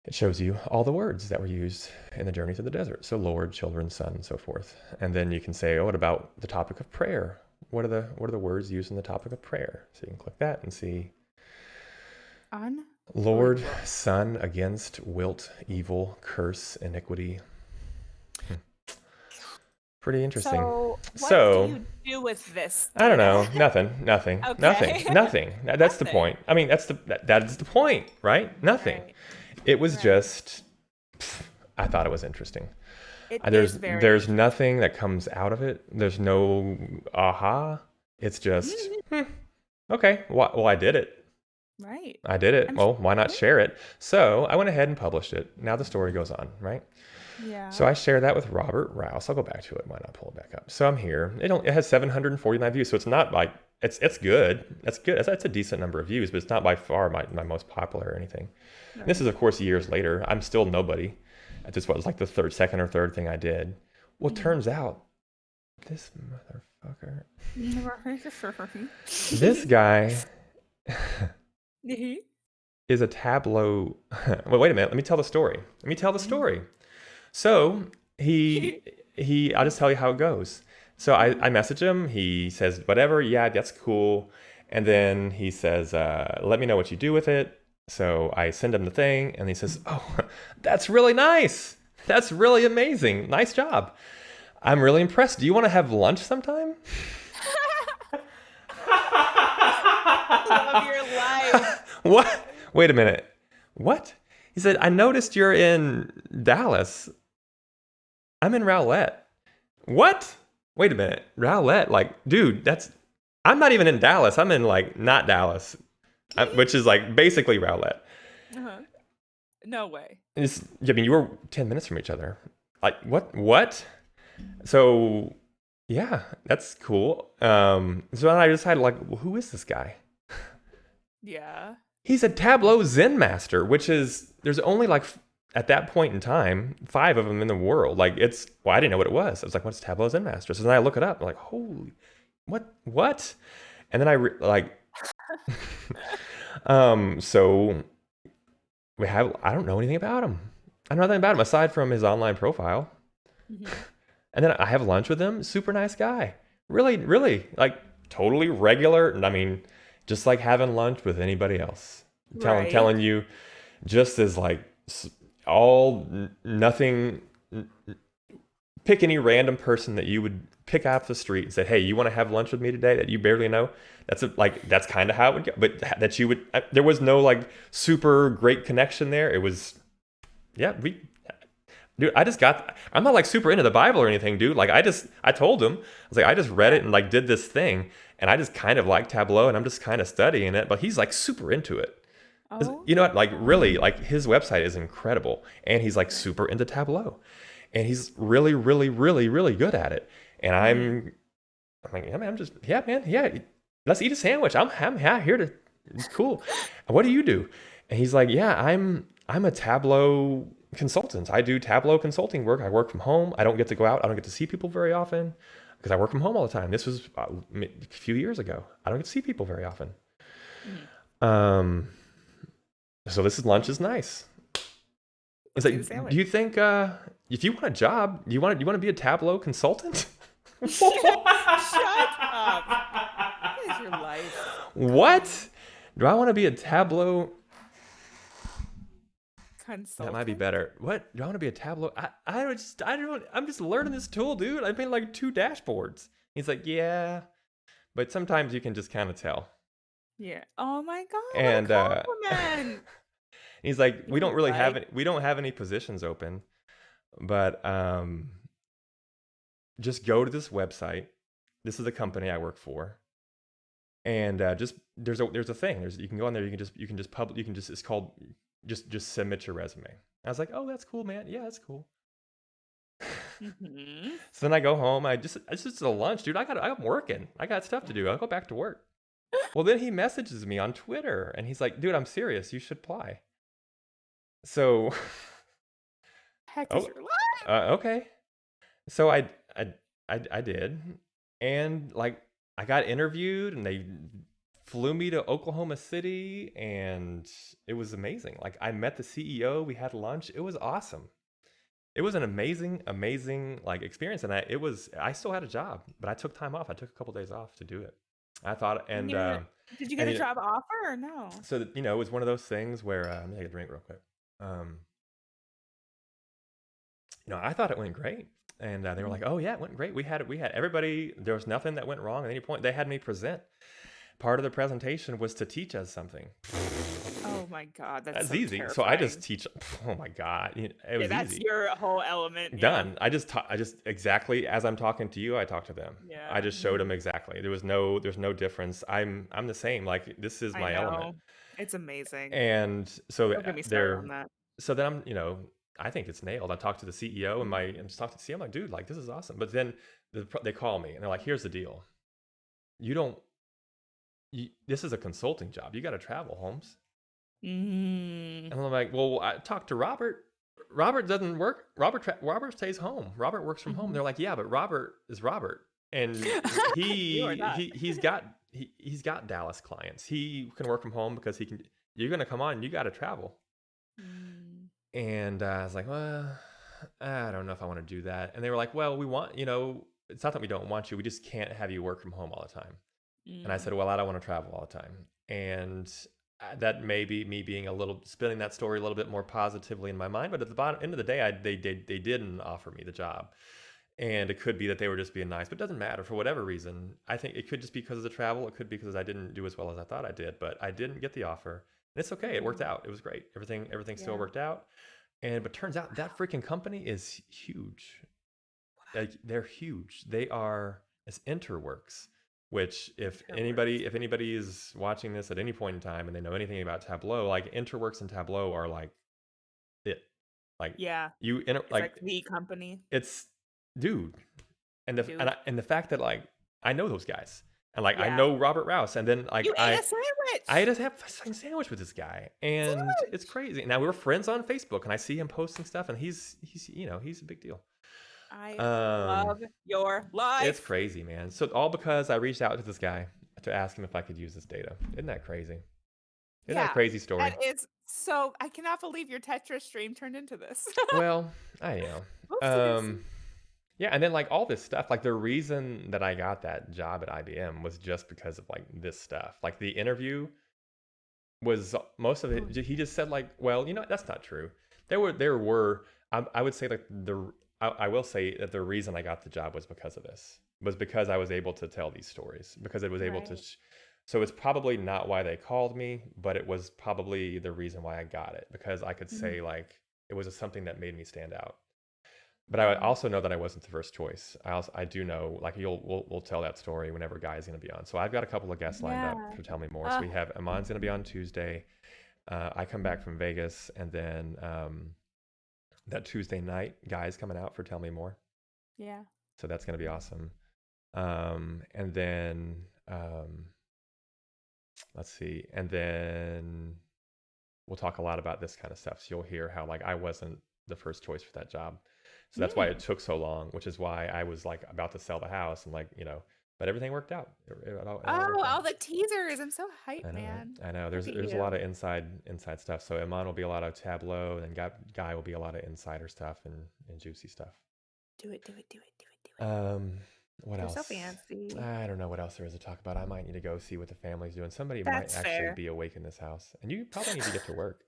it shows you all the words that were used in the journey through the desert. So Lord, children, son, and so forth. And then you can say, what about the topic of prayer? What are the words used in the topic of prayer? So you can click that and see Lord, son, against, wilt, evil, curse, iniquity. Pretty interesting. So what do you do with this data? I don't know. Nothing. Okay. Nothing. That's the point. I mean, that is the point, right? Nothing. Right. It was just, I thought it was interesting. There's nothing that comes out of it. There's no aha. It's just, okay, well, I did it. Right. I did it. Why not share it? So I went ahead and published it. Now the story goes on, right? Yeah. So I shared that with Robert Rouse. I'll go back to it. Why not pull it back up? So I'm here. It has 749 views. So it's not like it's good. That's good. That's a decent number of views, but it's not by far my most popular or anything. And this is, of course, years later. I'm still nobody. This was like the second or third thing I did. Well, it turns out this motherfucker, this guy is a Tableau. Well, wait a minute. Let me tell the story. So I'll just tell you how it goes. So I message him. He says, whatever. Yeah, that's cool. And then he says, let me know what you do with it. So I send him the thing, and he says, oh, that's really nice. That's really amazing. Nice job. I'm really impressed. Do you want to have lunch sometime? Love your life. What? Wait a minute. What? He said, I noticed you're in Dallas. I'm in Rowlett. What? Wait a minute. Rowlett? Like, dude, I'm not even in Dallas. I'm in, like, not Dallas, which is, like, basically Rowlett. No way. I mean, you were 10 minutes from each other. Like, what? So, yeah, that's cool. So then I decided, like, well, who is this guy? Yeah. He's a Tableau Zen master, which is, there's only, like, at that point in time, 5 of them in the world. Like, I didn't know what it was. I was like, what's Tableau Zen master? So then I look it up. I'm like, holy, what? And then so I don't know anything about him. I know nothing about him aside from his online profile. And then I have lunch with him. Super nice guy. Really, really, like, totally regular. I mean, just like having lunch with anybody else. Telling you just as, like, nothing. Pick any random person that you would pick off the street and say, hey, you want to have lunch with me today that you barely know? That's kind of how it would go. But that you would, there was no, like, super great connection there. It was, yeah, dude, I'm not, like, super into the Bible or anything, dude. Like, I told him, I was like, I just read it and, like, did this thing, and I just kind of like Tableau, and I'm just kind of studying it, but he's, like, super into it. Oh. You know what? Like, really, like, his website is incredible, and he's, like, super into Tableau, and he's really, really, really, really good at it. And I'm like, yeah, man, let's eat a sandwich. I'm here to, it's cool. What do you do? And he's like, yeah, I'm a Tableau consultant. I do Tableau consulting work. I work from home. I don't get to go out. I don't get to see people very often because I work from home all the time. This was a few years ago. I don't get to see people very often. So this lunch is nice. It's like, do you think if you want a job, you want to be a Tableau consultant? Shut up. What is your life? What? Do I want to be a Tableau consultant? That might be better. What? Do I want to be a Tableau? I don't. I'm just learning this tool, dude. I made, like, 2 dashboards. He's like, yeah, but sometimes you can just kind of tell. Yeah. Oh my god. And what a compliment. he's like, we don't have any positions open, but just go to this website. This is the company I work for, and just there's a thing. You can go on there. It's called just submit your resume. I was like, oh, that's cool, man. Yeah, that's cool. So then I go home. It's just a lunch, dude. I'm working. I got stuff to do. I'll go back to work. Well, then he messages me on Twitter, and he's like, dude, I'm serious. You should apply. So, Heck is your life. okay. So I did, and, like, I got interviewed, and they flew me to Oklahoma City, and it was amazing. Like, I met the CEO. We had lunch. It was awesome. It was an amazing, like, experience, and I still had a job, but I took time off. I took a couple days off to do it. I thought, and did you get a job offer or no? So it was one of those things where let me take a drink real quick. I thought it went great, and they were like, "Oh yeah, it went great. We had everybody. There was nothing that went wrong at any point. They had me present. Part of the presentation was to teach us something. Oh my god, that's so easy. terrifying. So I just teach. Oh my god, it was that's easy. Your whole element. Done. I just exactly as I'm talking to you, I talk to them. Yeah. I just showed them exactly. There's no difference. I'm the same. Like, this is my element. It's amazing. And so Don't get me started on that. So then I think it's nailed. I talked to the CEO and I'm just talking to the CEO. I'm like, dude, like, this is awesome. But then they call me and they're like, here's the deal. You don't this is a consulting job. You got to travel, Holmes. Mm. And I'm like, well, I talked to Robert. Robert doesn't work. Robert stays home. Robert works from home. They're like, yeah, but Robert is Robert, and You are not. he's got Dallas clients. He can work from home because he can. You're gonna come on. You got to travel. Mm. And I was like, well, I don't know if I want to do that. And they were like, well, we want, it's not that we don't want you. We just can't have you work from home all the time. And I said, well, I don't want to travel all the time. And that may be me being spinning that story a little bit more positively in my mind. But at the end of the day, they didn't offer me the job. And it could be that they were just being nice, but it doesn't matter for whatever reason. I think it could just be because of the travel. It could be because I didn't do as well as I thought I did, but I didn't get the offer. And it's okay. It worked out. It was great. Everything still worked out. But turns out that freaking company is huge. Like, they're huge. They are, it's Interworks, which if anybody is watching this at any point in time and they know anything about Tableau, like Interworks and Tableau are like it. Like, like the company. It's dude. And the fact that like I know those guys. And like I know Robert Rouse, and then like you ate a sandwich. I just have a sandwich with this guy, and it's crazy. Now we're friends on Facebook, and I see him posting stuff, and he's a big deal. I love your life. It's crazy, man. So all because I reached out to this guy to ask him if I could use this data. Isn't that crazy? Isn't that a crazy story? And it's so I cannot believe your Tetris stream turned into this. Well, I know. Yeah, and then like all this stuff, like the reason that I got that job at IBM was just because of like this stuff. Like the interview was most of it. He just said like, well, that's not true. There were. I would say like I will say that the reason I got the job was because of this. Was because I was able to tell these stories, because it was able to. So it's probably not why they called me, but it was probably the reason why I got it, because I could say like it was something that made me stand out. But I also know that I wasn't the first choice. I do know, like we'll tell that story whenever Guy is going to be on. So I've got a couple of guests lined up to tell me more. So we have Amon's going to be on Tuesday. I come back from Vegas, and then that Tuesday night, Guy's coming out for Tell Me More. Yeah. So that's going to be awesome. And then let's see. And then we'll talk a lot about this kind of stuff. So you'll hear how like I wasn't the first choice for that job. So that's why it took so long, which is why I was like about to sell the house and like, but everything worked out. All the teasers. I'm so hyped, man. I know. There's a lot of inside stuff. So Iman will be a lot of Tableau, and Guy will be a lot of insider stuff and juicy stuff. Do it. What else? So fancy. I don't know what else there is to talk about. I might need to go see what the family's doing. Somebody might actually be awake in this house, and you probably need to get to work.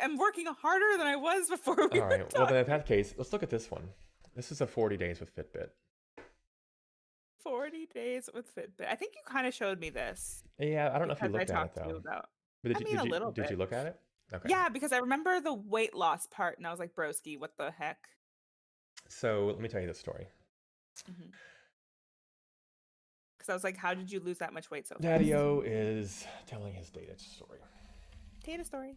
I'm working harder than I was before. All right. Well, then in that case, let's look at this one. This is a 40 days with Fitbit. 40 days with Fitbit. I think you kind of showed me this. Yeah, I don't know if you looked at it though. But did you look at it? Okay. Yeah, because I remember the weight loss part, and I was like, broski, what the heck? So let me tell you the story. Because I was like, how did you lose that much weight so fast? Daddio is telling his data story. Data story.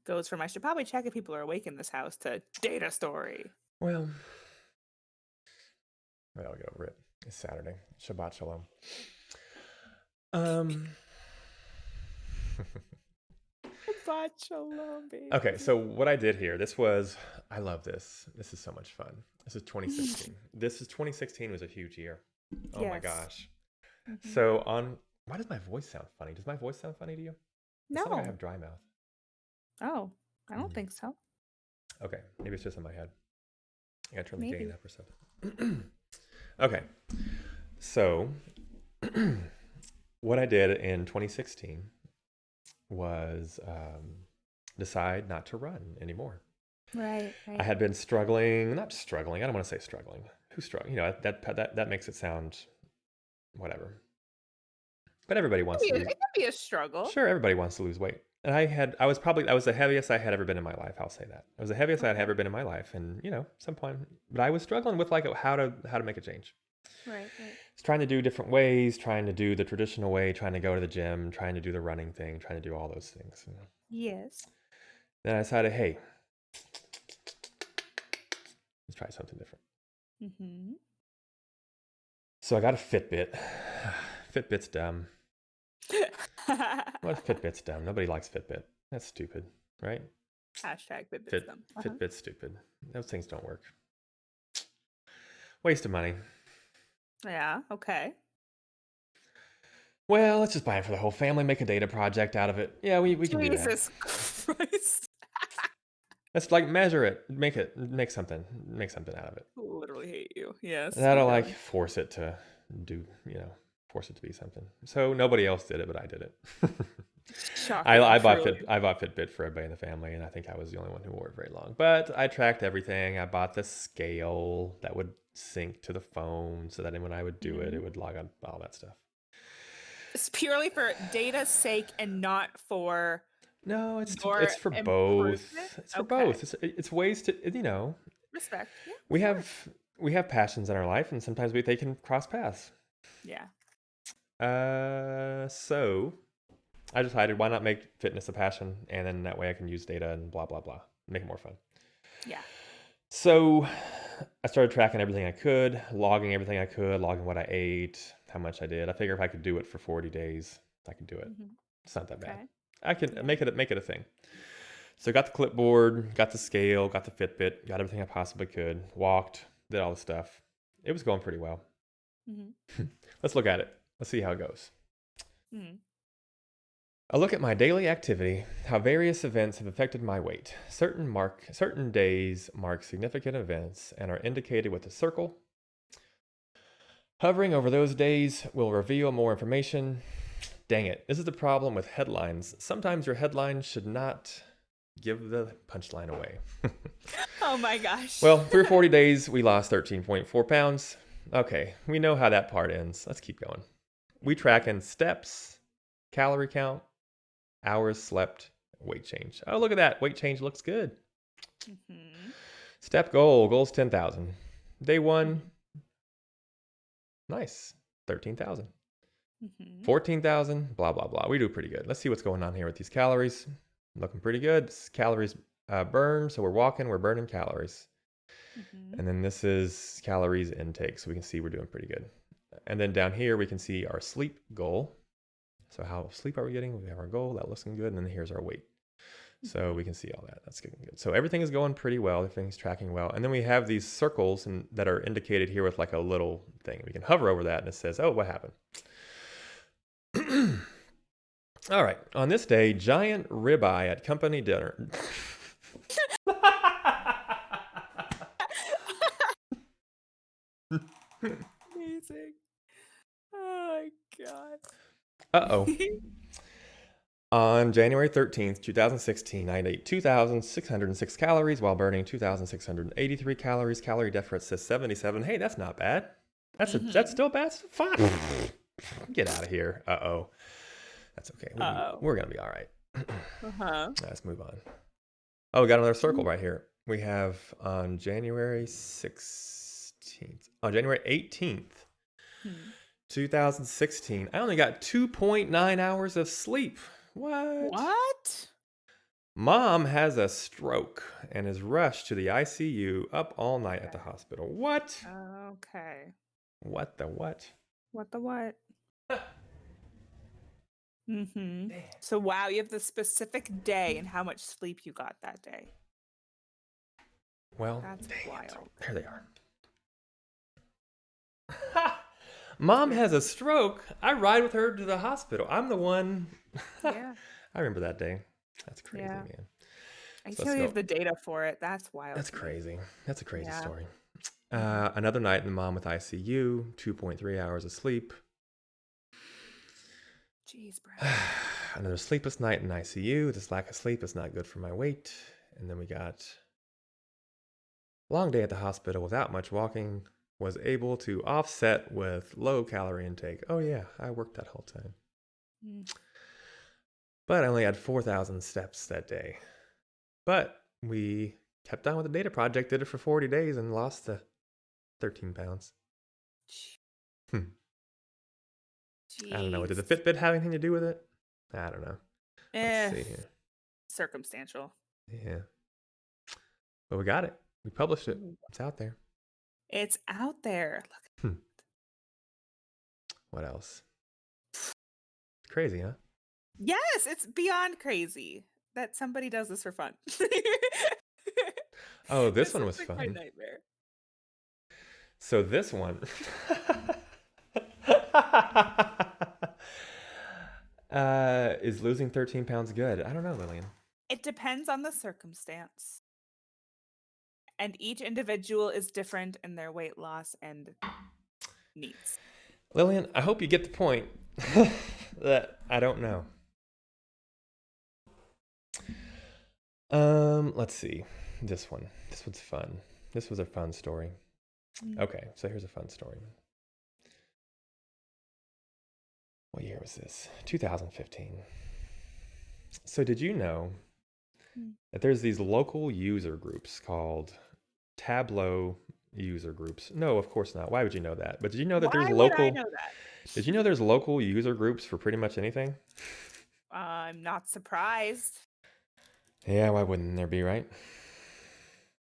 Goes from I should probably check if people are awake in this house to data story. Well, I'll get over it. It's Saturday. Shabbat shalom. Shabbat shalom, baby. Okay, so what I did here, I love this. This is so much fun. This is 2016. 2016 was a huge year. Oh my gosh. So why does my voice sound funny? Does my voice sound funny to you? No. It's not like I have dry mouth. Oh, I don't think so. Okay, maybe it's just in my head. I gotta turn the gain up or something. Okay, so what I did in 2016 was decide not to run anymore. Right. I had been struggling, not struggling. I don't want to say struggling. Who's struggling? That makes it sound whatever. But everybody wants to lose. It can be a struggle. Sure, everybody wants to lose weight. And I was the heaviest I had ever been in my life. I'll say that. I was the heaviest I had ever been in my life. And, some point, but I was struggling with like how to make a change. Right. It's trying to do different ways, trying to do the traditional way, trying to go to the gym, trying to do the running thing, trying to do all those things. Yes. Then I decided, hey, Let's try something different. Mm-hmm. So I got a Fitbit. Fitbit's dumb. What Fitbit's dumb? Nobody likes Fitbit. That's stupid, right? Hashtag Fitbit's dumb. Fitbit's stupid. Those things don't work. Waste of money. Yeah. Okay. Well, let's just buy it for the whole family. Make a data project out of it. Yeah, we can do that. Jesus Christ. Let's like measure it. Make something out of it. Literally hate you. Yes. That'll like force it to do, force it to be something. So nobody else did it, but I did it. Shocking. I bought Fitbit for everybody in the family, and I think I was the only one who wore it very long. But I tracked everything. I bought the scale that would sync to the phone, so that when I would do it, it would log on all that stuff. It's purely for data's sake and not for. No, it's for both. It's for both. It's ways to respect. Yeah, we have passions in our life, and sometimes they can cross paths. Yeah. So I decided, why not make fitness a passion, and then that way I can use data and blah blah blah, make it more fun. Yeah. So I started tracking everything I could, logging everything I could, logging what I ate, how much I did. I figure if I could do it for 40 days, I could do it. It's not that bad. I can make it a thing. So got the clipboard, got the scale, got the Fitbit, got everything I possibly could, walked, did all the stuff. It was going pretty well. Let's look at it. Let's see how it goes. A look at my daily activity, how various events have affected my weight. Certain days mark significant events and are indicated with a circle. Hovering over those days will reveal more information. Dang it, this is the problem with headlines. Sometimes your headline should not give the punchline away. Oh my gosh. Well, through 40 days, we lost 13.4 pounds. Okay, we know how that part ends. Let's keep going. We track in steps, calorie count, hours slept, weight change. Oh, look at that. Weight change looks good. Step goal's 10,000. Day 1, nice, 13,000. 14,000, blah, blah, blah. We do pretty good. Let's see what's going on here with these calories. Looking pretty good. This is calories burned. So we're burning calories. And then this is calories intake. So we can see we're doing pretty good. And then down here, we can see our sleep goal. So how sleep are we getting? We have our goal. That looks good. And then here's our weight. So we can see all that. That's getting good. So everything is going pretty well. Everything's tracking well. And then we have these circles that are indicated here with like a little thing. We can hover over that and it says, oh, what happened? All right. On this day, giant ribeye at company dinner. Amazing. Oh my God. Uh-oh. On January 13th, 2016, I ate 2,606 calories while burning 2,683 calories. Calorie deficit says 77. Hey, that's not bad. That's still bad. It's fine. Get out of here. Uh-oh. That's okay. We're going to be all right. Let's move on. Oh, we got another circle right here. We have on January 16th. On January 18th, 2016, I only got 2.9 hours of sleep. What? Mom has a stroke and is rushed to the ICU, up all night at the hospital. What? Okay. What the what? What the what? So wow, you have the specific day and how much sleep you got that day. Well, that's wild. There they are. Mom has a stroke. I ride with her to the hospital. I'm the one. Yeah. I remember that day. That's crazy, man. I still have the data for it. That's wild. That's crazy. That's a crazy story. Another night in mom with ICU, 2.3 hours of sleep. Jeez, bro. Another sleepless night in ICU. This lack of sleep is not good for my weight. And then we got long day at the hospital without much walking. Was able to offset with low calorie intake. Oh yeah, I worked that whole time. But I only had 4,000 steps that day. But we kept on with the data project, did it for 40 days and lost the 13 pounds. I don't know. Did the Fitbit have anything to do with it? I don't know. Let's see here. Circumstantial. Yeah. But we got it. We published it. It's out there. It's out there. Look. What else? Crazy, huh? Yes, it's beyond crazy that somebody does this for fun. Oh, this one was is like my fun. nightmare. So this one is losing 13 pounds good? I don't know, Lillian. It depends on the circumstance. And each individual is different in their weight loss and needs. Lillian, I hope you get the point that I don't know. Let's see. This one's fun. This was a fun story. Okay, so here's a fun story. What year was this? 2015. So did you know that there's these local user groups called Tableau user groups? No, of course not. Why would you know that? But did you know that there's local? Why would I know that? Did you know there's local user groups for pretty much anything? I'm not surprised. Yeah, why wouldn't there be, right?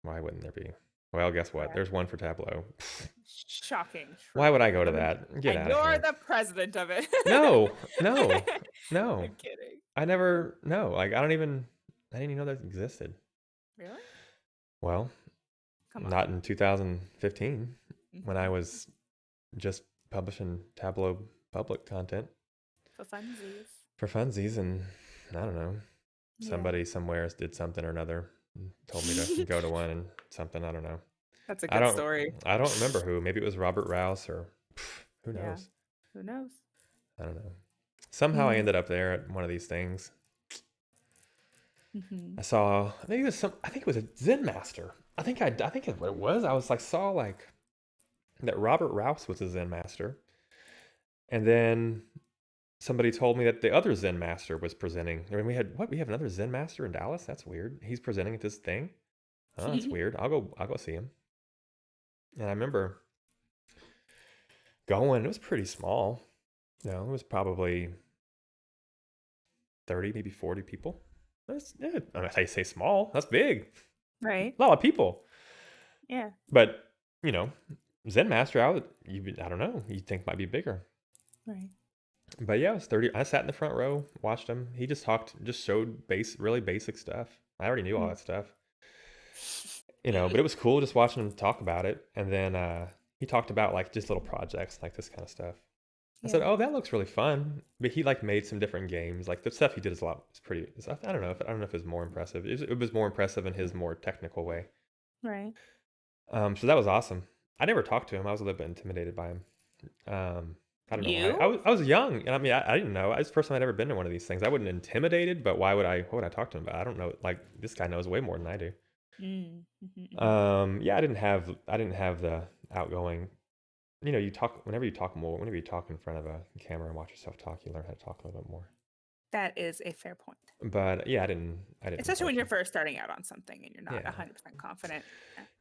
Why wouldn't there be? Well, guess what? Yeah. There's one for Tableau. Shocking. Why would I go to that? Get out And of you're here. the president of it. No. I'm kidding. I never, no. Like, I didn't even know that existed. Really? Well, Come on. not in 2015 when I was just publishing Tableau Public content. For funsies, and I don't know. Somebody somewhere did something or another and told me to go to one and something. I don't know. That's a good story. I don't remember who. Maybe it was Robert Rouse or who knows. Yeah. Who knows? I don't know. Somehow I ended up there at one of these things. I saw. I think it was a Zen master. I think it's what it was. I was like saw like that Robert Rouse was a Zen master, and then somebody told me that the other Zen master was presenting. I mean, we have another Zen master in Dallas. That's weird. He's presenting at this thing. Oh, that's weird. I'll go see him. And I remember going. It was pretty small. You know, it was probably 30, maybe 40 people. That's I say small. That's big. Right. A lot of people. Yeah. But you know, Zen master, I don't know. You'd think might be bigger. Right. But yeah, it was 30. I sat in the front row, watched him. He just showed really basic stuff. I already knew all that stuff. You know, but it was cool just watching him talk about it. And then he talked about like just little projects, like this kind of stuff. I said, "Oh, that looks really fun." But he like made some different games. Like the stuff he did is pretty. I don't know if it was more impressive. It was more impressive in his more technical way. Right. So that was awesome. I never talked to him. I was a little bit intimidated by him. I don't know why. I was young, and I mean, I didn't know. It's the first time I'd ever been to one of these things. I wasn't intimidated, but what would I talk to him about? I don't know. Like this guy knows way more than I do. Yeah, I didn't have the outgoing. You know, whenever you talk in front of a camera and watch yourself talk, you learn how to talk a little bit more. That is a fair point. But yeah, I didn't. Especially when you're first starting out on something and you're not 100% confident.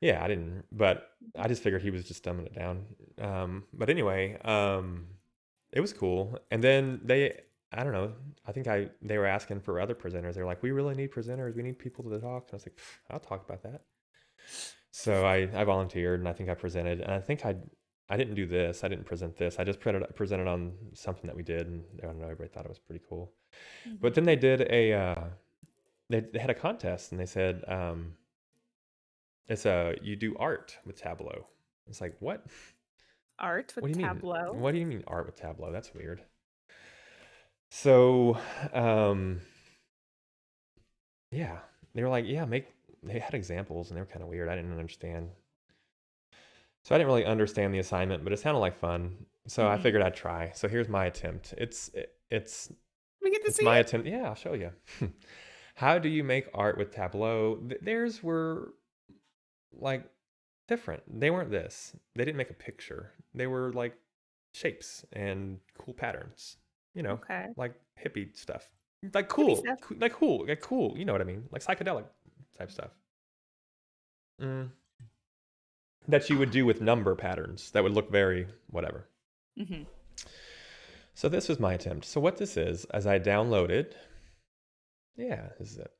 Yeah, I didn't. But I just figured he was just dumbing it down. But anyway, it was cool. And then I don't know. I think they were asking for other presenters. They were like, "We really need presenters. We need people to talk." And I was like, "I'll talk about that." So I volunteered, and I think I presented. And I think I didn't do this. I didn't present this. I just presented on something that we did, and I don't know. Everybody thought it was pretty cool. But then they did they had a contest, and they said you do art with Tableau. It's like, what? Art with Tableau? What do you mean art with Tableau? That's weird. So yeah, they were like, they had examples, and they were kind of weird. I didn't understand. So I didn't really understand the assignment, but it sounded like fun. So I figured I'd try. So here's my attempt. It's we get to see my it? attempt. Yeah, I'll show you. How do you make art with Tableau? Theirs were like different. They weren't this. They didn't make a picture. They were like shapes and cool patterns. You know, like hippie stuff. Like cool, like cool. You know what I mean? Like psychedelic type stuff. That you would do with number patterns that would look very whatever. So this was my attempt. So what this is I downloaded. Yeah, this is it.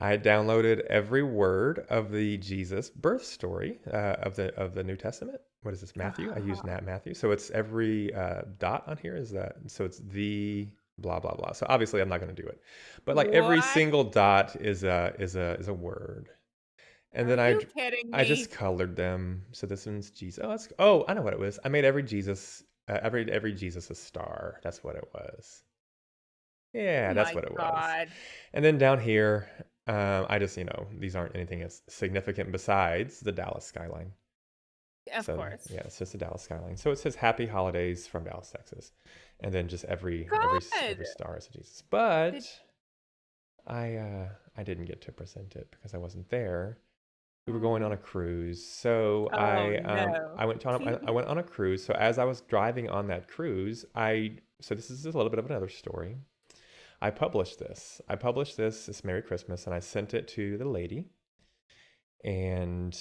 I downloaded every word of the Jesus birth story of the New Testament. What is this, Matthew? I use Matthew. So it's every dot on here is that. So it's the blah blah blah. So obviously I'm not going to do it, but like every What? single dot is a word. And Are then you kidding I just me? colored them. So this one's Jesus. Oh, I know what it was. I made every Jesus every Jesus a star. That's what it was. Oh Yeah, that's my what it was. God. And then down here, I just, these aren't anything as significant besides the Dallas skyline. Of So course. yeah, it's just the Dallas skyline. So it says Happy Holidays from Dallas, Texas, and then just every Good. star is a Jesus. But Did- I didn't get to present it because I wasn't there. We were going on a cruise, so Oh no. I went on a cruise. So as I was driving on that cruise, so this is a little bit of another story. I published this. This Merry Christmas, and I sent it to the lady. And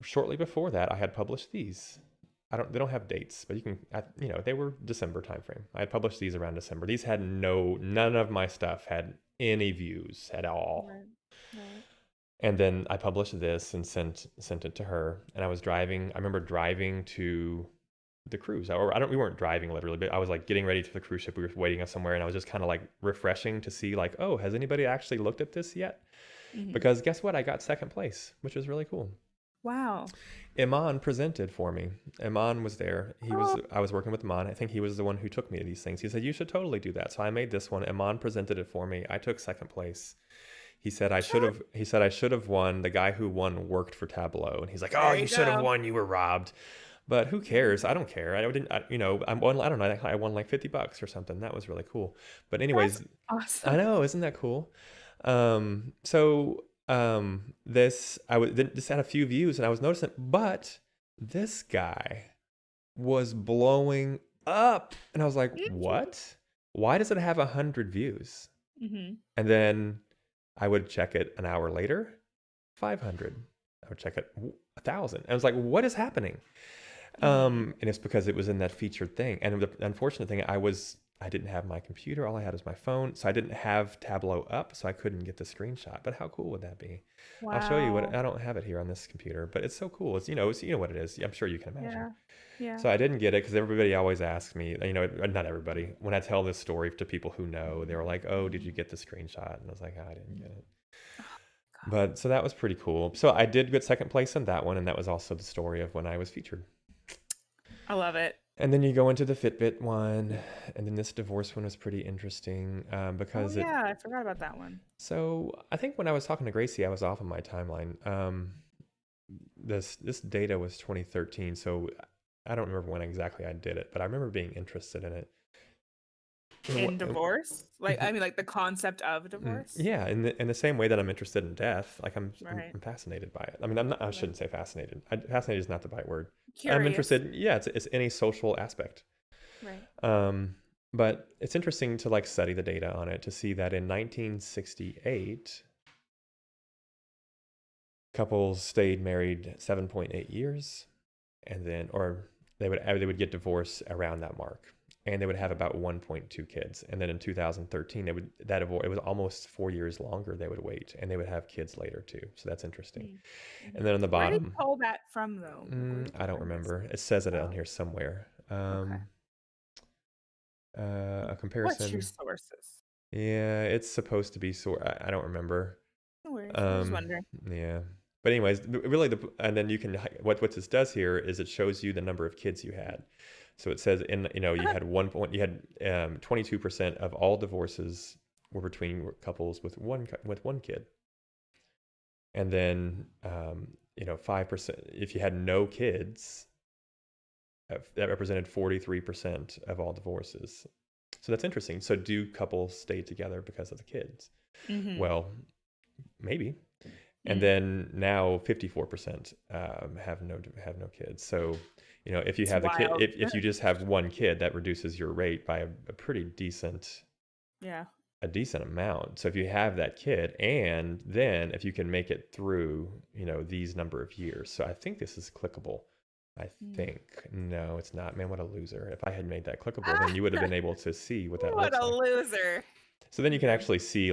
shortly before that, I had published these. They don't have dates, but they were December timeframe. I had published these around December. These had none of my stuff had any views at all. Right. Right. And then I published this and sent it to her. And I was driving. I remember driving to the cruise. We weren't driving literally, but I was like getting ready to the cruise ship. We were waiting somewhere, and I was just kind of like refreshing to see like, oh, has anybody actually looked at this yet? Mhm. Because guess what? I got second place, which was really cool. Wow. Iman presented for me. Iman was there. I was working with Iman. I think he was the one who took me to these things. He said, you should totally do that. So I made this one. Iman presented it for me. I took second place. He said I should have won. The guy who won worked for Tableau, and he's like, "Oh, There you should have go. won. You were robbed." But who cares? I don't care. I didn't. I don't know. I won like $50 or something. That was really cool. But anyways, That's awesome. I know, isn't that cool? This just had a few views, and I was noticing, but this guy was blowing up, and I was like, "What? Why does it have 100 views?" Mm-hmm. And then I would check it an hour later, 500. I would check it 1,000. I was like, what is happening? And it's because it was in that featured thing. And the unfortunate thing, I didn't have my computer. All I had was my phone. So I didn't have Tableau up, so I couldn't get the screenshot. But how cool would that be? Wow. I'll show you I don't have it here on this computer, but it's so cool. It's what it is. I'm sure you can imagine. Yeah. Yeah. So I didn't get it because everybody always asks me, not everybody. When I tell this story to people who know, they were like, oh, did you get the screenshot? And I was like, oh, I didn't get it. But so that was pretty cool. So I did get second place in that one, and that was also the story of when I was featured. I love it. And then you go into the Fitbit one, and then this divorce one was pretty interesting because I forgot about that one. So I think when I was talking to Gracie, I was off on my timeline. This data was 2013, so I don't remember when exactly I did it, but I remember being interested in it. In divorce? Like, I mean, like the concept of divorce? Yeah, in the same way that I'm interested in death, like I'm fascinated by it. I mean, I shouldn't say fascinated. Fascinated is not the right word. Curious. I'm interested. Yeah, it's any social aspect. Right. But it's interesting to like study the data on it to see that in 1968, couples stayed married 7.8 years, and then they would get divorced around that mark. And they would have about 1.2 kids. And then in 2013, it was almost 4 years longer they would wait, and they would have kids later too. So that's interesting. Mm-hmm. And then on the bottom, where did you pull that from though? I don't remember. It says it on here somewhere. Okay. A comparison. What's your sources? Yeah, it's supposed to be I don't remember. No worries. I was wondering. Yeah. But anyways, really, and then you can what this does here is it shows you the number of kids you had. So it says you had 22% of all divorces were between couples with one kid, and then 5% if you had no kids. That represented 43% of all divorces. So that's interesting. So do couples stay together because of the kids? Mm-hmm. Well, maybe. And then now 54% have no kids. So if you have if you just have one kid, that reduces your rate by a pretty decent amount. So if you have that kid, and then if you can make it through these number of years, so I think this is clickable. I think no, it's not. Man, what a loser! If I had made that clickable, then you would have been able to see what that looks like. What a loser! So then you can actually see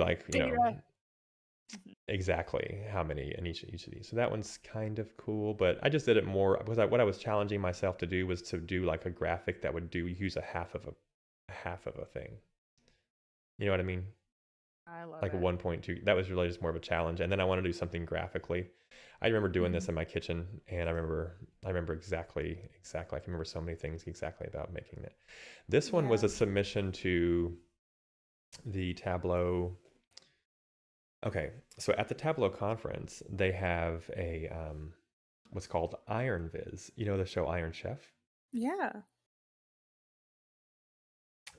exactly how many in each of these. So that one's kind of cool, but I just did it more because what I was challenging myself to do was to do like a graphic that would use a half of a thing. You know what I mean? I love Like a it. 1.2. That was really just more of a challenge. And then I want to do something graphically. I remember doing this in my kitchen, and I remember exactly. I can remember so many things exactly about making it. This one was Yeah. a submission to the Tableau. Okay, so at the Tableau conference, they have a what's called Iron Viz. You know the show Iron Chef? Yeah.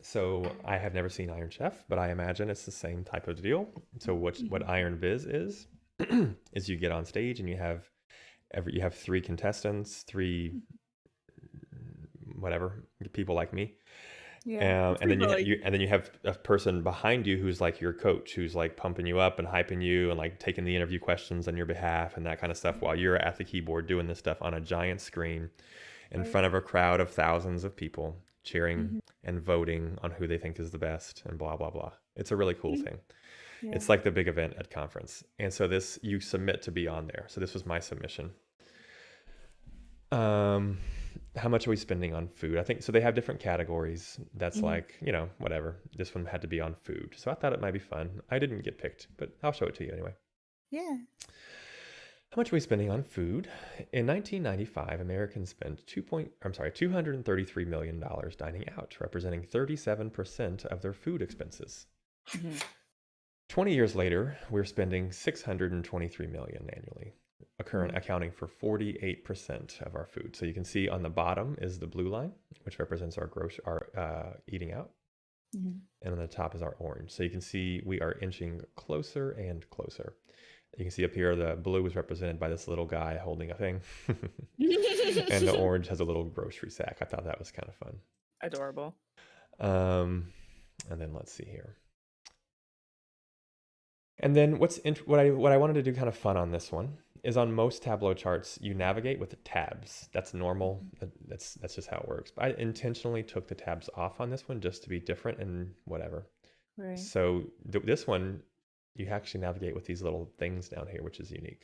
So I have never seen Iron Chef, but I imagine it's the same type of deal. So what Iron Viz is is you get on stage and you have three contestants, three whatever people like me, Yeah. and then you have a person behind you who's like your coach, who's like pumping you up and hyping you and like taking the interview questions on your behalf and that kind of stuff while you're at the keyboard doing this stuff on a giant screen in front of a crowd of thousands of people cheering and voting on who they think is the best and blah blah blah. It's a really cool thing. Yeah. It's like the big event at conference. And so you submit to be on there. So this was my submission. How much are we spending on food? I think so. They have different categories. That's like, whatever. This one had to be on food. So I thought it might be fun. I didn't get picked, but I'll show it to you anyway. Yeah. How much are we spending on food? In 1995, Americans spent $233 million dining out, representing 37% of their food expenses. 20 years later, we're spending $623 million annually, accounting for 48% of our food. So you can see on the bottom is the blue line, which represents our eating out. And on the top is our orange. So you can see we are inching closer and closer. You can see up here, the blue is represented by this little guy holding a thing. And the orange has a little grocery sack. I thought that was kind of fun. Adorable. And then let's see here. And then what I wanted to do kind of fun on this one is on most Tableau charts, you navigate with the tabs. That's normal. That's just how it works. But I intentionally took the tabs off on this one just to be different and whatever. Right. So this one, you actually navigate with these little things down here, which is unique.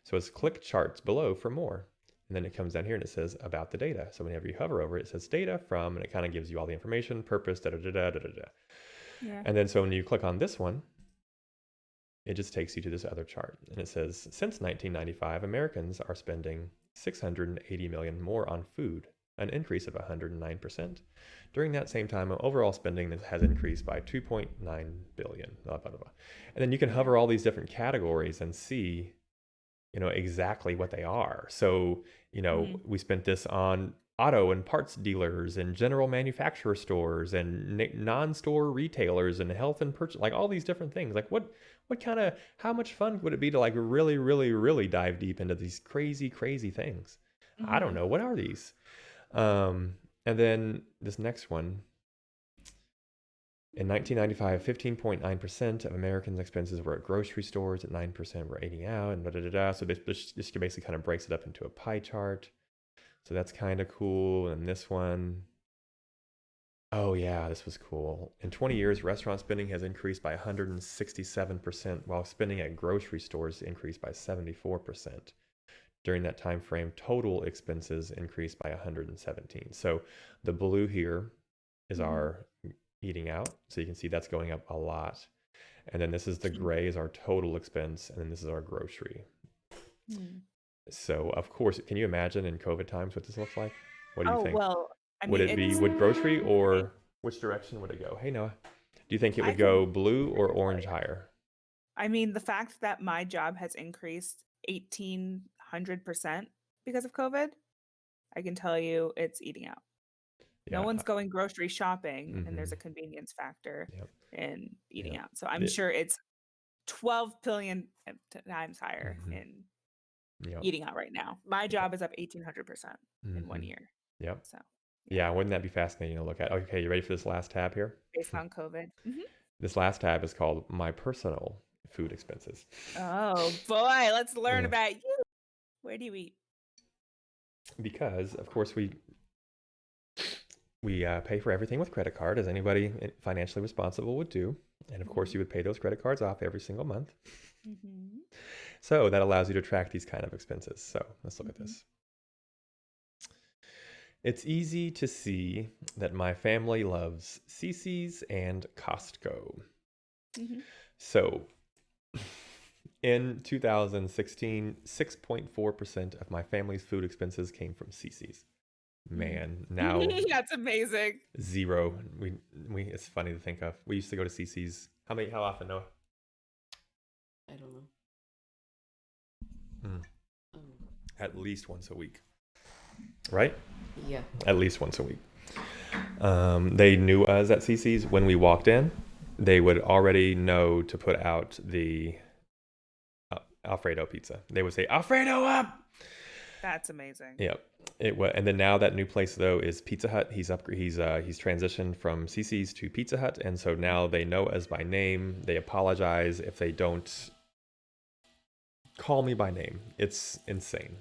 So it's click charts below for more. And then it comes down here and it says about the data. So whenever you hover over it, it says data from, and it kind of gives you all the information, purpose, Yeah. And then so when you click on this one, it just takes you to this other chart. And it says, since 1995, Americans are spending $680 million more on food, an increase of 109%. During that same time, overall spending has increased by 2.9 billion. Blah, blah, blah. And then you can hover all these different categories and see, exactly what they are. So, we spent this on auto and parts dealers and general manufacturer stores and non-store retailers and health and purchase, like all these different things. Like how much fun would it be to like really, really, really dive deep into these crazy, crazy things? I don't know. What are these? And then this next one, in 1995, 15.9% of Americans' expenses were at grocery stores, at 9% were eating out, and So this basically kind of breaks it up into a pie chart. So that's kind of cool. And this one, oh yeah, this was cool. In 20 years, restaurant spending has increased by 167%, while spending at grocery stores increased by 74%. During that time frame, total expenses increased by 117. So the blue here is our eating out. So you can see that's going up a lot. And then this is the gray is our total expense, and then this is our grocery. So of course, can you imagine in COVID times what this looks like? What do you think? Well, Would it be grocery, or which direction would it go? Hey Noah, do you think it would go blue or orange higher? I mean, the fact that my job has increased 1,800% because of COVID, I can tell you it's eating out. Yeah. No one's going grocery shopping, and there's a convenience factor in eating out. So I'm sure it's 12 billion times higher in eating out right now. My job is up 1,800% in 1 year. Yep. So yeah, wouldn't that be fascinating to look at? Okay, you ready for this last tab here? Based on COVID. This last tab is called My Personal Food Expenses. Oh boy, let's learn about you. Where do you eat? Because of course we pay for everything with credit card, as anybody financially responsible would do. And of course you would pay those credit cards off every single month. Mm-hmm. So that allows you to track these kind of expenses. So let's look at this. It's easy to see that my family loves CC's and Costco. Mm-hmm. So in 2016, 6.4% of my family's food expenses came from CC's. Man, now That's amazing. 0. We it's funny to think of. We used to go to CC's. How often, Noah? I don't know. At least once a week. Right? Yeah. At least once a week. They knew us at CC's. When we walked in, they would already know to put out the Alfredo pizza. They would say, Alfredo up! That's amazing. Yep. It was, and then now that new place though is Pizza Hut. He's transitioned from CC's to Pizza Hut, and so now they know us by name. They apologize if they don't call me by name. It's insane.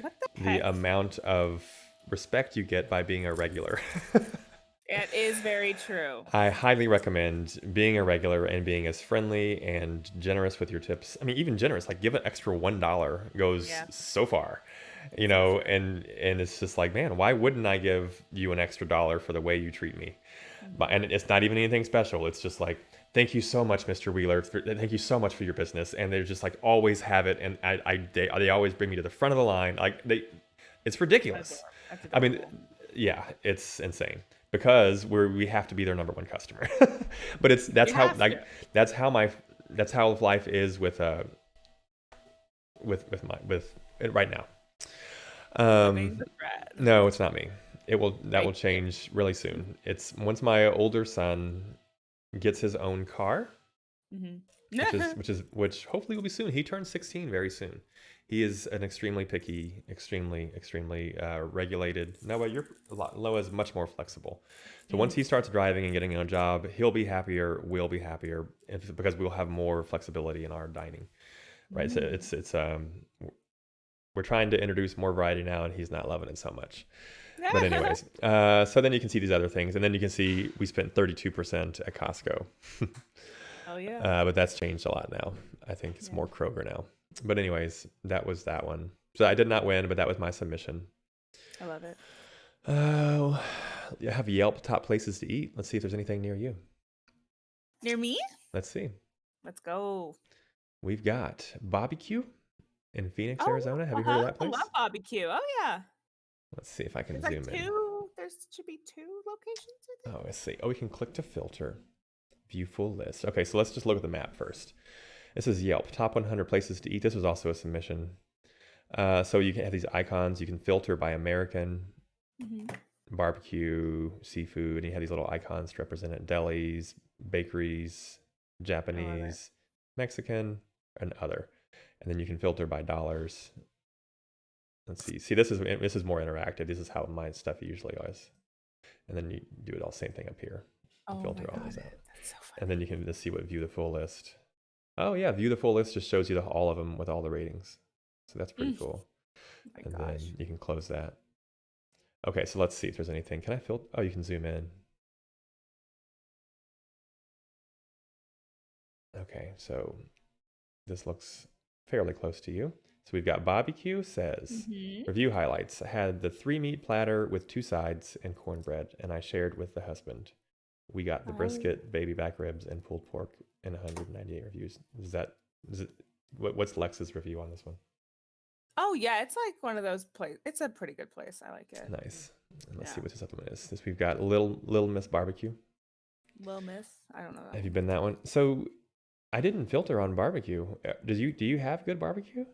What the heck? The amount of respect you get by being a regular. It is very true. I highly recommend being a regular and being as friendly and generous with your tips. I mean, even generous, like give an extra $1 goes so far, you know, and it's just like, man, why wouldn't I give you an extra $1 for the way you treat me? And it's not even anything special. It's just like, thank you so much, Mr. Wheeler. Thank you so much for your business. And they're just like, always have it. And they always bring me to the front of the line. Like it's ridiculous. I mean, yeah, it's insane. Because we have to be their number one customer. But that's how life is with right now. No, it's not me. That will change really soon. It's once my older son gets his own car, which hopefully will be soon. He turns 16 very soon. He is an extremely picky, extremely regulated. Noah's much more flexible. So once he starts driving and getting a job, he'll be happier. We'll be happier because we'll have more flexibility in our dining, right? So it's we're trying to introduce more variety now, and he's not loving it so much. But anyways, so then you can see these other things, and then you can see we spent 32% at Costco. Oh yeah. But that's changed a lot now. I think it's more Kroger now. But anyways, that was that one. So I did not win, but that was my submission. I love it. Oh, I have Yelp top places to eat. Let's see if there's anything near you. Near me? Let's see. Let's go. We've got Barbecue in Phoenix, Arizona. Have you heard of that place? I love barbecue. Oh yeah. Let's see if I can There's zoom in. There should be 2 locations, I think. Oh, let's see. Oh, we can click to filter. View full list. Okay, so let's just look at the map first. This is Yelp, top 100 places to eat. This was also a submission. So you can have these icons. You can filter by American, barbecue, seafood, and you have these little icons to represent it. Delis, bakeries, Japanese, Mexican, and other. And then you can filter by dollars. Let's see. See, this is more interactive. This is how my stuff usually is. And then you do it all same thing up here. Filter all these out. That's so funny. And then you can just see what view the full list. Oh yeah, view the full list just shows you all of them with all the ratings. So that's pretty cool. Then you can close that. Okay, so let's see if there's anything. Can I filter? Oh, you can zoom in. Okay, so this looks fairly close to you. So we've got barbecue says, review highlights. I had the 3 meat platter with 2 sides and cornbread, and I shared with the husband. We got the brisket, baby back ribs, and pulled pork in 198 reviews. What's Lex's review on this one? Oh yeah, it's like one of those places. It's a pretty good place. I like it. Nice. And let's see what this other one is. We've got Little Miss Barbecue. Little Miss? I don't know that. Have you been that one? So I didn't filter on barbecue. Do you have good barbecue?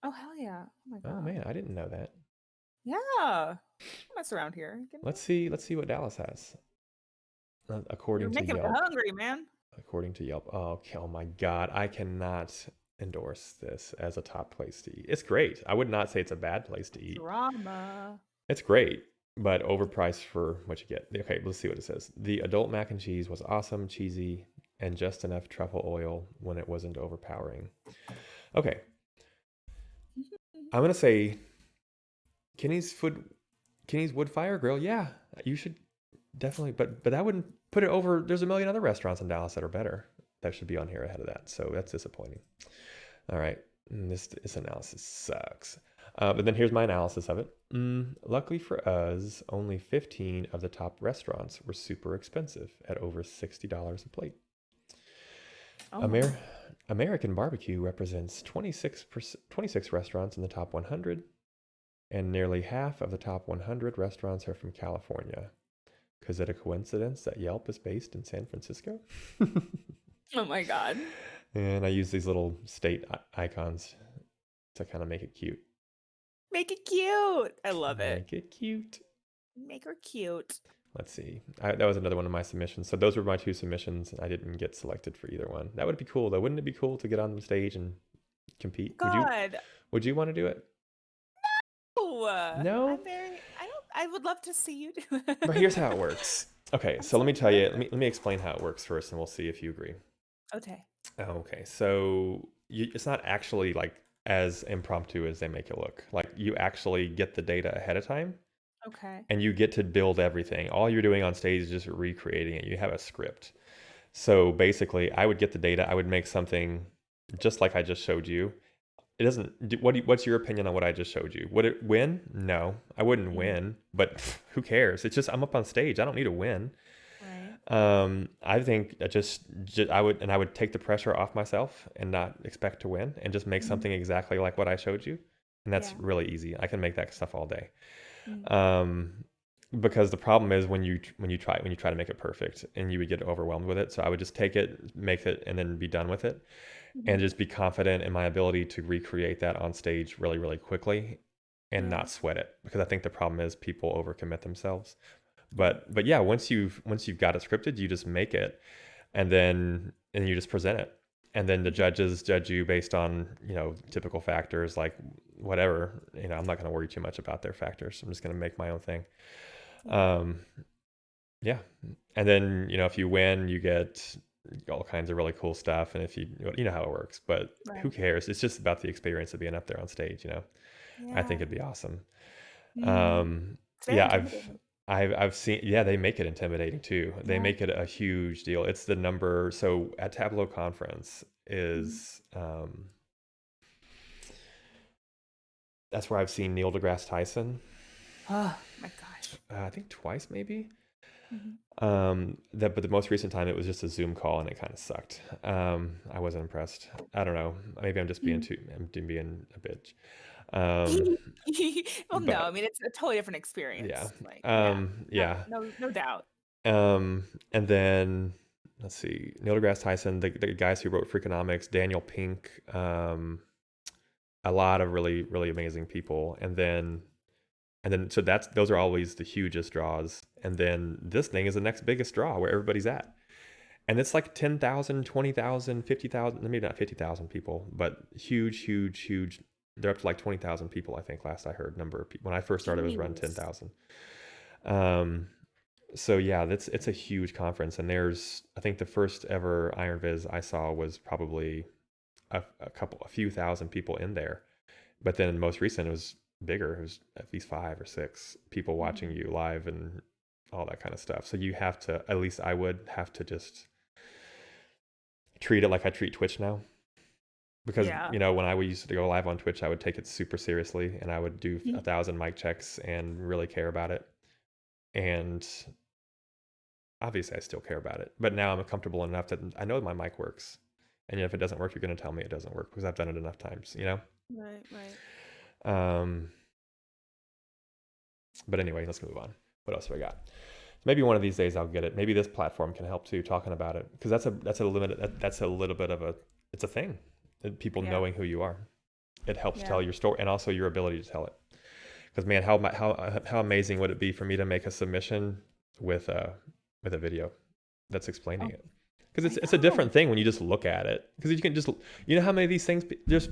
Oh hell yeah! Oh my god. Oh man, I didn't know that. Yeah, mess around here. Let's see what Dallas has. According to Yelp. You're making me hungry, man. According to Yelp. Oh my god, I cannot endorse this as a top place to eat. It's great. I would not say it's a bad place to eat. Drama. It's great, but overpriced for what you get. Okay, let's see what it says. The adult mac and cheese was awesome, cheesy, and just enough truffle oil when it wasn't overpowering. Okay. I'm going to say Kenny's Wood Fire Grill. Yeah, you should definitely, but that wouldn't put it over. There's a million other restaurants in Dallas that are better. That should be on here ahead of that. So that's disappointing. All right. This analysis sucks. But then here's my analysis of it. Luckily for us, only 15 of the top restaurants were super expensive at over $60 a plate. Oh, American barbecue represents 26 restaurants in the top 100, and nearly half of the top 100 restaurants are from California. Is it a coincidence that Yelp is based in San Francisco? oh my God. And I use these little state icons to kind of make it cute. Make it cute. I love it. Make it cute. Make her cute. Let's see. That was another one of my submissions. So those were my 2 submissions. I didn't get selected for either one. That would be cool, though. Wouldn't it be cool to get on the stage and compete? God. Would you want to do it? No. I would love to see you do it. But here's how it works. Okay, so let me tell you. Let me explain how it works first, and we'll see if you agree. Okay. Okay, so it's not actually like as impromptu as they make it look. Like you actually get the data ahead of time. Okay. And you get to build everything. All you're doing on stage is just recreating it. You have a script. So basically, I would get the data. I would make something just like I just showed you. It doesn't. What's your opinion on what I just showed you? Would it win? No, I wouldn't win. But who cares? It's just I'm up on stage. I don't need to win. Right. I think I would take the pressure off myself and not expect to win, and just make something exactly like what I showed you. And that's really easy. I can make that stuff all day. Because the problem is when you try to make it perfect, and you would get overwhelmed with it. So I would just take it, make it, and then be done with it, and just be confident in my ability to recreate that on stage really, really quickly, and not sweat it. Because I think the problem is people overcommit themselves. But yeah, once you've got it scripted, you just make it, and you just present it. And then the judges judge you based on, typical factors like whatever. I'm not going to worry too much about their factors. I'm just going to make my own thing. Yeah. And then, if you win, you get all kinds of really cool stuff. And if you know how it works, but who cares? It's just about the experience of being up there on stage, I think it'd be awesome. Yeah, I've seen, they make it intimidating too. They make it a huge deal. It's the number. So at Tableau conference is, that's where I've seen Neil deGrasse Tyson. Oh my gosh. I think twice maybe. But the most recent time it was just a Zoom call, and it kind of sucked. I wasn't impressed. I don't know. Maybe I'm just being being a bitch. Well, no, I mean, it's a totally different experience. Yeah. No doubt. And then let's see, Neil deGrasse Tyson, the guys who wrote Freakonomics, Daniel Pink, a lot of really, really amazing people. And then so those are always the hugest draws. And then this thing is the next biggest draw where everybody's at. And it's like 10,000, 20,000, 50,000, maybe not 50,000 people, but huge. They're up to like 20,000 people, I think, last I heard number of people. When I first started, it was around 10,000. So yeah, it's a huge conference. And I think the first ever Iron Viz I saw was probably a few thousand people in there. But then most recent, it was bigger. It was at least 5 or 6 people watching you live and all that kind of stuff. So you have to, at least I would have to just treat it like I treat Twitch now. Because, when I used to go live on Twitch, I would take it super seriously, and I would do 1,000 mic checks and really care about it. And obviously I still care about it, but now I'm comfortable enough that I know my mic works. And if it doesn't work, you're going to tell me it doesn't work because I've done it enough times, Right. But anyway, let's move on. What else have I got? Maybe one of these days I'll get it. Maybe this platform can help too, talking about it, because that's a little bit of it's a thing. People knowing who you are. It helps tell your story, and also your ability to tell it. Because man, how amazing would it be for me to make a submission with a video that's explaining it? Because it's a different thing when you just look at it. Because you can just, how many of these things there's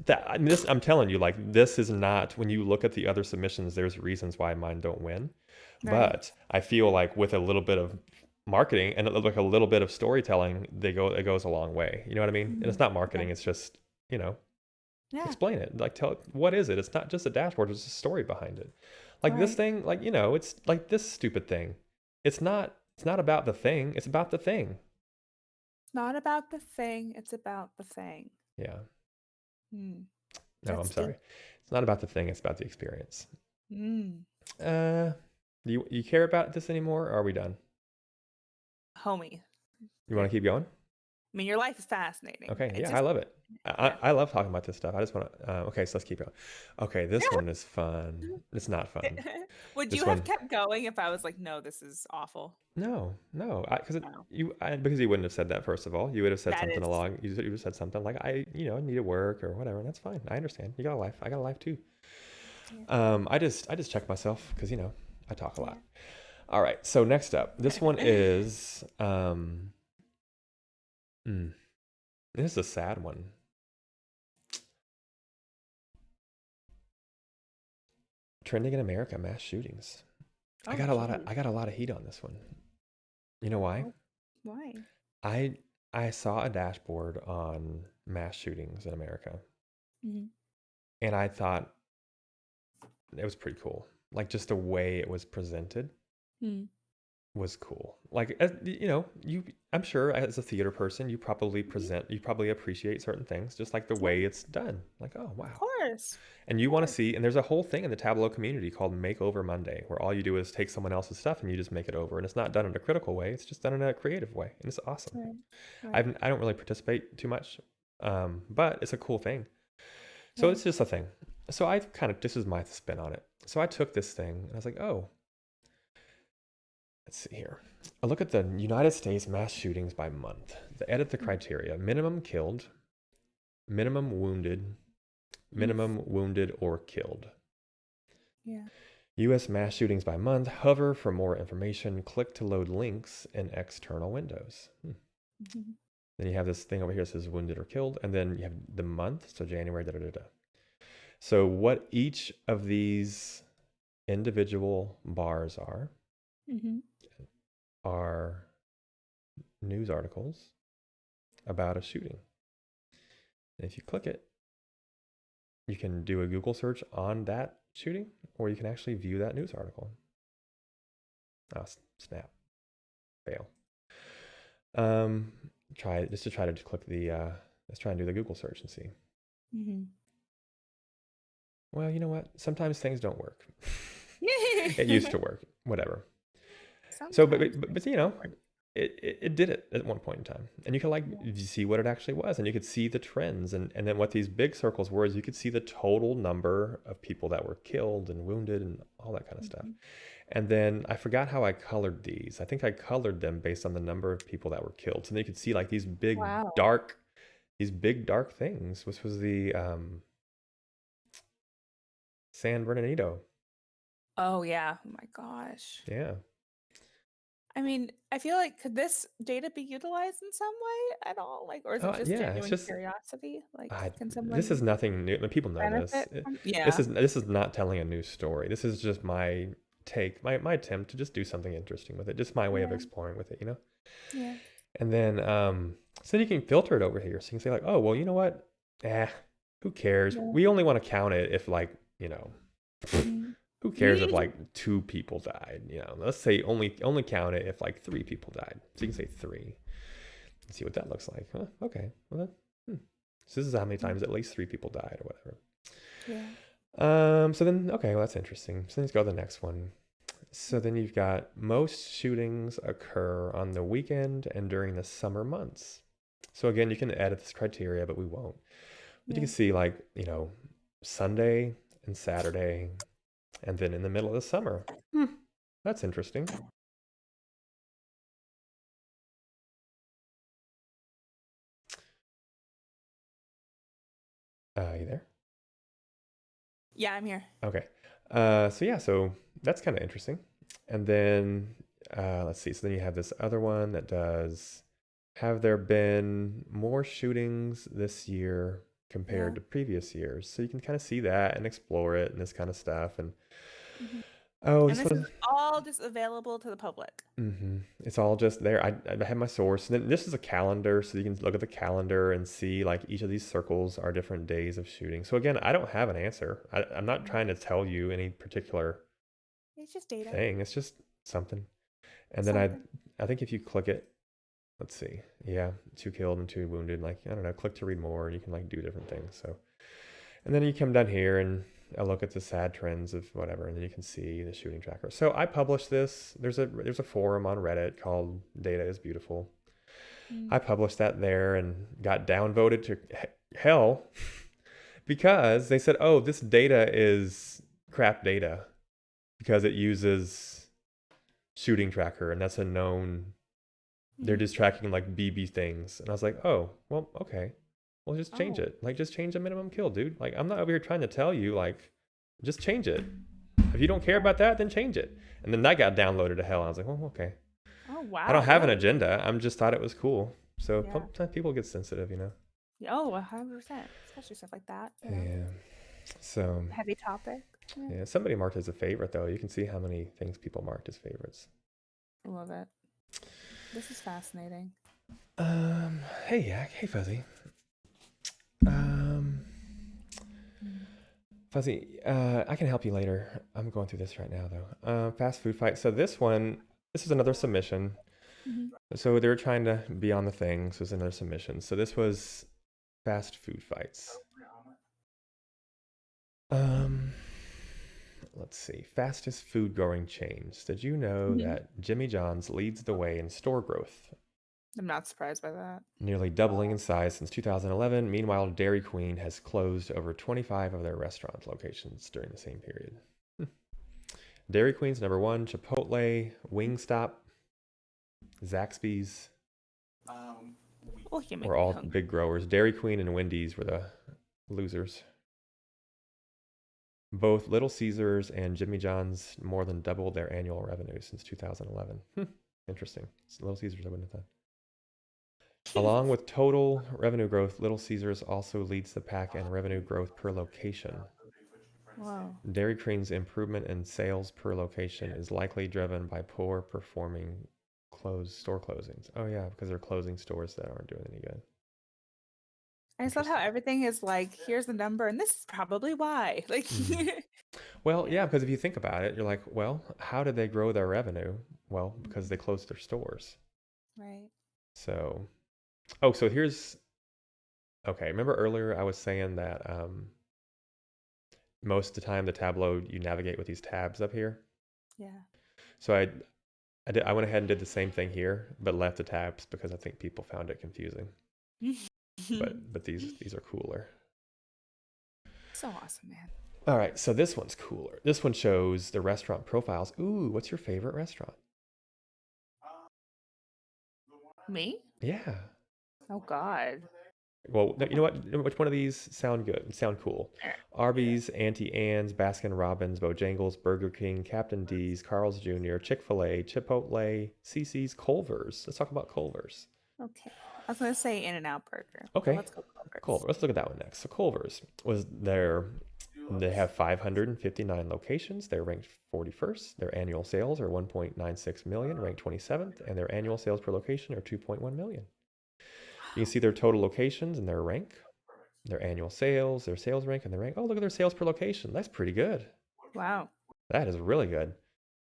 that. I mean, I'm telling you, like, this is not, when you look at the other submissions, there's reasons why mine don't win. Right. But I feel like with a little bit of marketing and like a little bit of storytelling, it goes a long way. You know what I mean? And it's not marketing. It's just, explain it. Like, tell it, what is it? It's not just a dashboard. There's a story behind it. Like this thing, like, it's like this stupid thing. It's not about the thing. It's about the thing. not about the thing, it's about the thing. Yeah. Hmm. No, I'm That's sorry. deep. It's not about the thing, it's about the experience. Mm. Do you care about this anymore, or are we done? Homie. You want to keep going? I mean, your life is fascinating. Okay, It's yeah, I just, love it. yeah. I love talking about this stuff. I just want to, okay, so let's keep going. Okay, this one is fun. It's not fun. Would This you have one, kept going if I was like, no, this is awful? no, because No. because you wouldn't have said that, first of all. You would have said That something is, along, you would have said something like, I need to work or whatever. And that's fine. I understand. You got a life. I got a life too. yeah. I just check myself because, I talk a lot. Yeah. All right, so next up, this one is, this is a sad one. Trending in America, mass shootings. Oh, I got a lot of heat on this one. You know why? Oh, why? I saw a dashboard on mass shootings in America, Mhm. and I thought it was pretty cool. Like, just the way it was presented Mm. was cool. Like, I'm sure as a theater person, you probably appreciate certain things, just like the way it's done. Like, oh wow. Of course. And you want to see, and there's a whole thing in the Tableau community called Makeover Monday, where all you do is take someone else's stuff and you just make it over. And it's not done in a critical way, it's just done in a creative way. And it's awesome. Right. I don't really participate too much, but it's a cool thing. So it's just a thing. So this is my spin on it. So I took this thing and I was like, oh, let's see here. I look at the United States mass shootings by month. Edit the criteria: minimum killed, minimum wounded, minimum wounded or killed. Yeah. U.S. mass shootings by month. Hover for more information. Click to load links in external windows. Mm-hmm. Then you have this thing over here that says wounded or killed, and then you have the month, so January, da da da da. So what each of these individual bars are news articles about a shooting. And if you click it, you can do a Google search on that shooting, or you can actually view that news article. Oh, snap. Fail. Try it just to try to click the, let's try and do the Google search and see. Mm-hmm. Well, you know what? Sometimes things don't work. It used to work, whatever. So, but it did it at one point in time, and you could see what it actually was, and you could see the trends, and then what these big circles were is you could see the total number of people that were killed and wounded and all that kind of stuff. And then I forgot how I colored these. I think I colored them based on the number of people that were killed. So then you could see like these big dark things, which was the San Bernardino. Oh yeah. Oh my gosh. Yeah. I mean, I feel like, could this data be utilized in some way at all? Like, or is it just genuine curiosity? Like, can someone? This is nothing new. I mean, people know this. This is not telling a new story. This is just my take, my attempt to just do something interesting with it. Just my way of exploring with it, Yeah. And then so you can filter it over here. So you can say like, oh, well, you know what? Who cares? Yeah. We only want to count it if like, who cares if like 2 people died? Let's say only count it if like 3 people died. So you can say 3 and see what that looks like. Huh? Okay. Well, then, so this is how many times at least 3 people died or whatever. Yeah. So then, okay, well, that's interesting. So let's go to the next one. So then you've got most shootings occur on the weekend and during the summer months. So again, you can edit this criteria, but we won't. But you can see like, Sunday and Saturday, and then in the middle of the summer. That's interesting. You there? Yeah, I'm here. Okay. So that's kind of interesting. And then let's see. So then you have this other one that does, have there been more shootings this year compared to previous years? So you can kind of see that and explore it and this kind of stuff. And and this is all just available to the public. It's all just there. I have my source. And then this is a calendar, so you can look at the calendar and see like each of these circles are different days of shooting. So again, I don't have an answer. I'm not trying to tell you any particular It's just data thing. It's just something. And then I think if you click it, let's see. Yeah, 2 killed and 2 wounded. Like, I don't know, click to read more. You can like do different things. So, and then you come down here and I look at the sad trends of whatever, and then you can see the shooting tracker. So I published this. There's a forum on Reddit called Data is Beautiful. I published that there and got downvoted to hell because they said, oh, this data is crap data because it uses shooting tracker, and that's a known, they're just tracking like BB things. And I was like, oh, well, okay. Well, just change it. Like, just change the minimum kill, dude. Like, I'm not over here trying to tell you, like, just change it. If you don't care about that, then change it. And then that got downloaded to hell. I was like, well, okay. Oh, wow. I don't have an agenda. I'm just thought it was cool. So sometimes people get sensitive, you know? Oh, 100%. Especially stuff like that. Yeah. So. Heavy topic. Yeah. Somebody marked as a favorite, though. You can see how many things people marked as favorites. I love it. This is fascinating. Hey, Yak. Hey, Fuzzy. Fuzzy, I can help you later. I'm going through this right now, though. Fast food fight. So this is another submission. So they were trying to be on the thing. So it was another submission. So this was fast food fights. Let's see. Fastest food growing chains. Did you know that Jimmy John's leads the way in store growth? I'm not surprised by that. Nearly doubling in size since 2011. Meanwhile, Dairy Queen has closed over 25 of their restaurant locations during the same period. Dairy Queen's number 1, Chipotle, Wingstop, Zaxby's were all big growers. Dairy Queen and Wendy's were the losers. Both Little Caesars and Jimmy John's more than doubled their annual revenue since 2011. Interesting. Little Caesars, I wouldn't have thought. Along with total revenue growth, Little Caesars also leads the pack in revenue growth per location. Wow. Dairy Queen's improvement in sales per location is likely driven by poor performing store closings. Oh yeah, because they're closing stores that aren't doing any good. I just love how everything is like, here's the number, and this is probably why. Like, well, yeah, because if you think about it, you're like, well, how did they grow their revenue? Well, because they closed their stores. Right. So, so here's, okay, remember earlier I was saying that most of the time the Tableau, you navigate with these tabs up here? Yeah. So I went ahead and did the same thing here, but left the tabs because I think people found it confusing. but these are cooler. So awesome, man. All right, so this one's cooler. This one shows the restaurant profiles. Ooh, what's your favorite restaurant? Me? Yeah. Oh God. Well, you know what? Which one of these sound good? Sound cool? Arby's, Auntie Anne's, Baskin Robbins, Bojangles, Burger King, Captain D's, Carl's Jr., Chick-fil-A, Chipotle, CC's, Culver's. Let's talk about Culver's. Okay. I was going to say In-N-Out Burger. Okay. So let's go Culver's. Culver's. Let's look at that one next. So Culver's they have 559 locations. They're ranked 41st. Their annual sales are 1.96 million, ranked 27th, and their annual sales per location are 2.1 million. You can see their total locations and their rank, their annual sales, their sales rank, and their rank. Oh, look at their sales per location. That's pretty good. Wow. That is really good.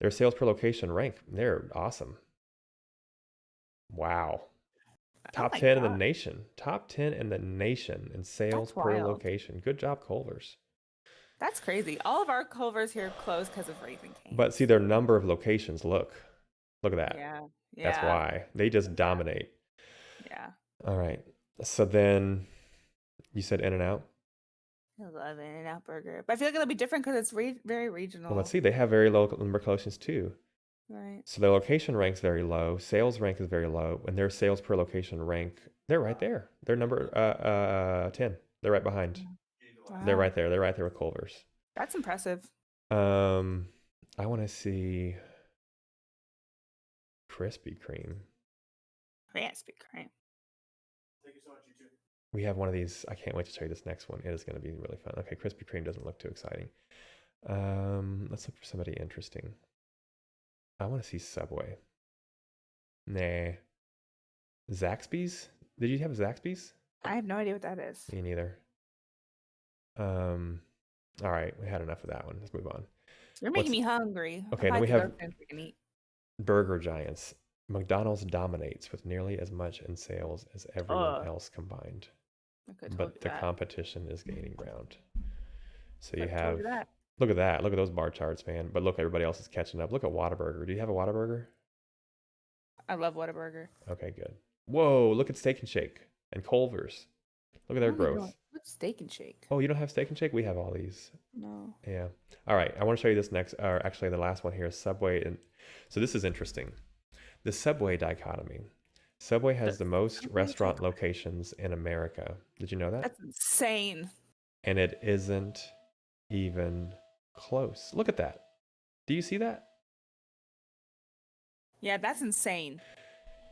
Their sales per location rank, they're awesome. Wow. Top 10 in the nation. Top 10 in the nation in sales per location. Good job, Culver's. That's crazy. All of our Culver's here closed because of Raising Cane's. But see their number of locations. Look at that. Yeah. That's why. They just dominate. Yeah. All right. So then you said In-N-Out? I love In-N-Out Burger. But I feel like it'll be different because it's very regional. Well, let's see. They have very low number of locations too. Right. So their location rank's very low. Sales rank is very low. And their sales per location rank, they're right there. They're number 10. They're right behind. Wow. They're right there. They're right there with Culver's. That's impressive. I want to see Krispy Kreme. Krispy Kreme. We have one of these. I can't wait to show you this next one. It is going to be really fun. Okay, Krispy Kreme doesn't look too exciting. Let's look for somebody interesting. I want to see Subway. Nah. Zaxby's? Did you have Zaxby's? I have no idea what that is. Me neither. All right, we had enough of that one. Let's move on. You're making me hungry. Okay, then we have Burger Giants. McDonald's dominates with nearly as much in sales as everyone else combined. I could have told But you the that. competition is gaining ground. So you Could've told have, you that. look at that. Look at those bar charts, man. But look, everybody else is catching up. Look at Whataburger. Do you have a Whataburger? I love Whataburger. Okay, good. Whoa, look at Steak and Shake and Culver's. Look at their growth. What's Steak and Shake? Oh, you don't have Steak and Shake? We have all these. No. Yeah. All right. I want to show you this next, or actually the last one here is Subway. And so this is interesting. The Subway dichotomy. Subway has the most restaurant locations in America. Did you know that? That's insane. And it isn't even close. Look at that. Do you see that? Yeah, that's insane.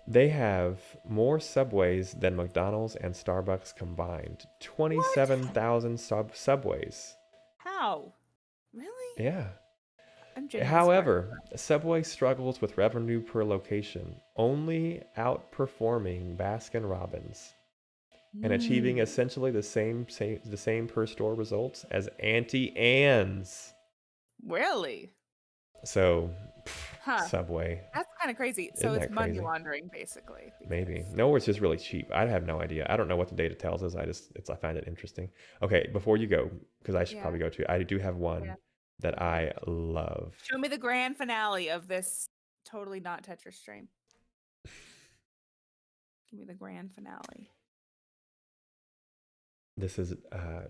They have more Subways than McDonald's and Starbucks combined. 27,000 Subways. How? Really? Yeah. I'm genuinely However, Subway struggles with revenue per location, only outperforming Baskin Robbins and achieving essentially the same per store results as Auntie Anne's. Really? So, Subway. That's kind of crazy. So Isn't it's that money crazy? laundering, basically. Maybe. No, it's just really cheap. I have no idea. I don't know what the data tells us. I find it interesting. Okay, before you go, because I should probably go too. I do have one that I love. Show me the grand finale of this totally not Tetris stream. Give me the grand finale. This is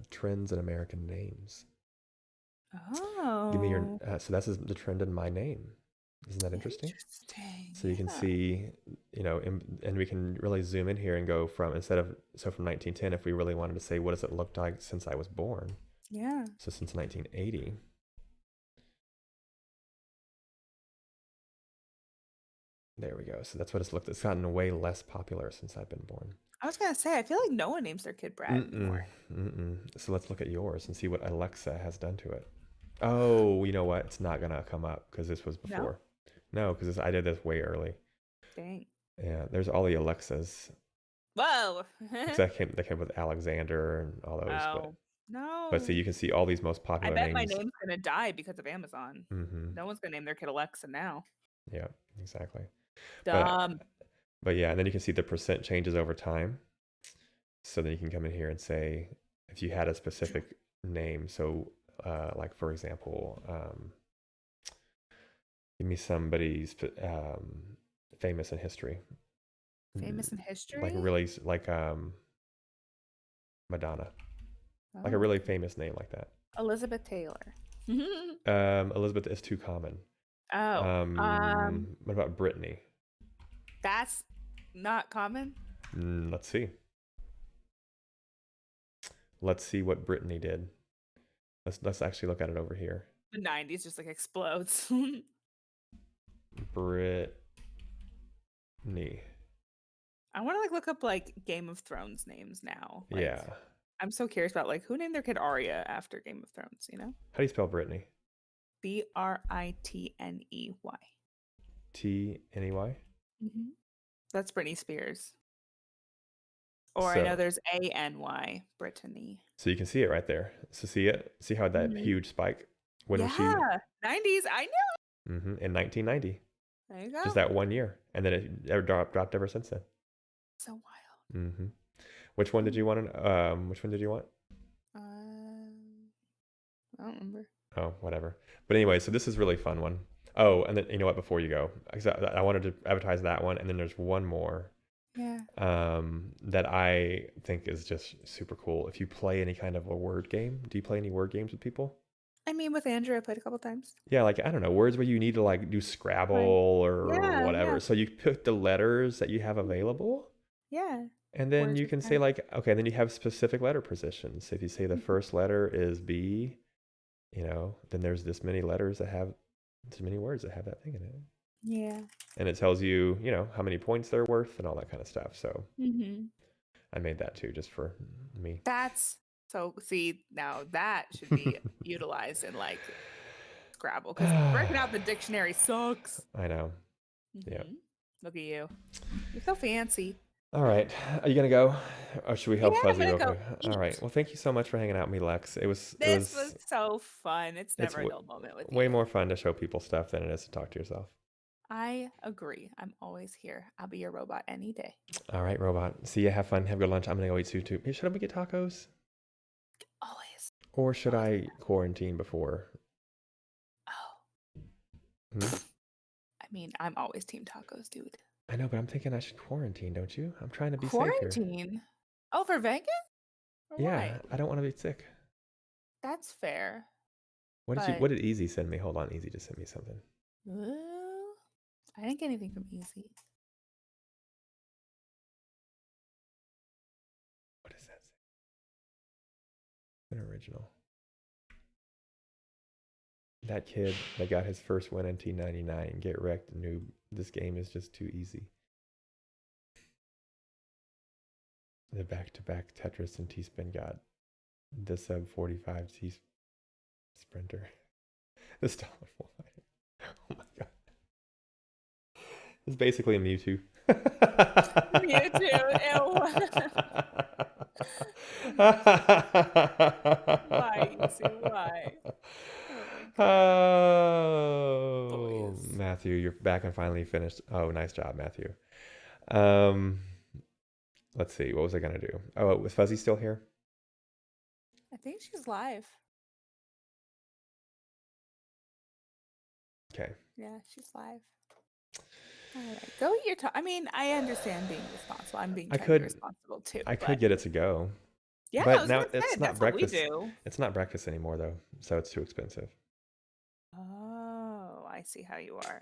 trends in American names. Oh. Give me your. So that's the trend in my name. Isn't that interesting? So you can see, and we can really zoom in here and go from from 1910, if we really wanted to say what does it look like since I was born. Yeah. So since 1980. There we go. So that's what it's looked. It's gotten way less popular since I've been born. I was gonna say, I feel like no one names their kid Brad anymore. So let's look at yours and see what Alexa has done to it. Oh, you know what? It's not gonna come up because this was before. No, because I did this way early. Dang. Yeah, there's all the Alexas. Whoa. That came with Alexander and all those. Oh, no. But see, you can see all these most popular names. I bet my name's gonna die because of Amazon. No one's gonna name their kid Alexa now. Yeah, exactly. Dumb. But yeah, and then you can see the percent changes over time. So then you can come in here and say if you had a specific name. So like for example, give me somebody's famous in history. Famous in history? Like really, like Madonna. Like a really famous name like that. Elizabeth Taylor. Elizabeth is too common. Oh. What about Brittany? That's not common? Let's see. Let's see what Brittany did. Let's actually look at it over here. The 90s just like explodes. Brittany. I want to like look up like Game of Thrones names now. Like, yeah. I'm so curious about like who named their kid Arya after Game of Thrones, you know? How do you spell Brittany? Britney. Tney? That's Britney Spears. Or I know there's ANY, Brittany. So you can see it right there. So see it? See how that huge spike? When was she? 90s, I knew it. In 1990. There you go. Just that 1 year. And then it dropped ever since then. So wild. Which one did you want? Which one did you want? I don't remember. Oh, whatever. But anyway, so this is a really fun one. Oh, and then you know what? Before you go, I wanted to advertise that one, and then there's one more. Yeah. That I think is just super cool. If you play any kind of a word game, do you play any word games with people? I mean, with Andrew, I played a couple times. Yeah, like I don't know, words where you need to like do Scrabble or whatever. Yeah. So you pick the letters that you have available. Yeah. And then words you can say like, okay, then you have specific letter positions. If you say the first letter is B, then there's this many letters that have this many words that have that thing in it. Yeah. And it tells you, how many points they're worth and all that kind of stuff. So I made that too, just for me. Now that should be utilized in like Scrabble because breaking out the dictionary sucks. I know. Yeah. Look at you. You're so fancy. All right. Are you going to go? Or should we help Fuzzy real quick? All right. Well, thank you so much for hanging out with me, Lex. This was so fun. It's never a dull moment with you. Way more fun to show people stuff than it is to talk to yourself. I agree. I'm always here. I'll be your robot any day. All right, robot. See ya. Have fun. Have a good lunch. I'm gonna go eat too. Hey, should we get tacos? Always. Or should I quarantine before? Oh. Hmm? I mean, I'm always team tacos, dude. I know, but I'm thinking I should quarantine, don't you? I'm trying to be safe here. Quarantine? Oh, for Vegas? Or Yeah, why? I don't want to be sick. That's fair. What did But what did Easy send me? Hold on, Easy just sent me something. I didn't get anything from Easy. What does that say? An original. That kid that got his first win in T99, get wrecked, noob. This game is just too easy. The back-to-back Tetris and T-Spin got the sub 45 T-Sprinter. The Stalin Warfighter. Oh my god. It's basically a Mewtwo. Mewtwo, Why, Easy? Why? Oh, Matthew, you're back and finally finished. Oh, nice job, Matthew. Let's see. What was I gonna do? Oh, was Fuzzy still here? I think she's live. Okay. Yeah, she's live. All right, go eat your I mean, I understand being responsible. I'm being responsible too. I could get it to go. Yeah, but now it's not that's breakfast. What we do. It's not breakfast anymore though, so it's too expensive. Oh, I see how you are.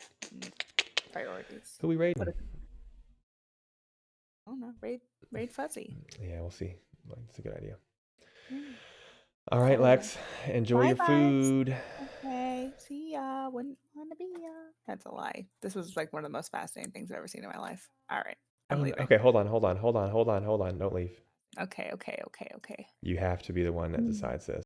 Priorities. Who we raiding? I don't know. Raid Fuzzy. Yeah, we'll see. That's a good idea. All right, Lex. Enjoy your food. Okay. See ya. Wouldn't want to be ya. That's a lie. This was like one of the most fascinating things I've ever seen in my life. All right. I'm leaving. Okay, hold on. Don't leave. Okay. You have to be the one that decides this.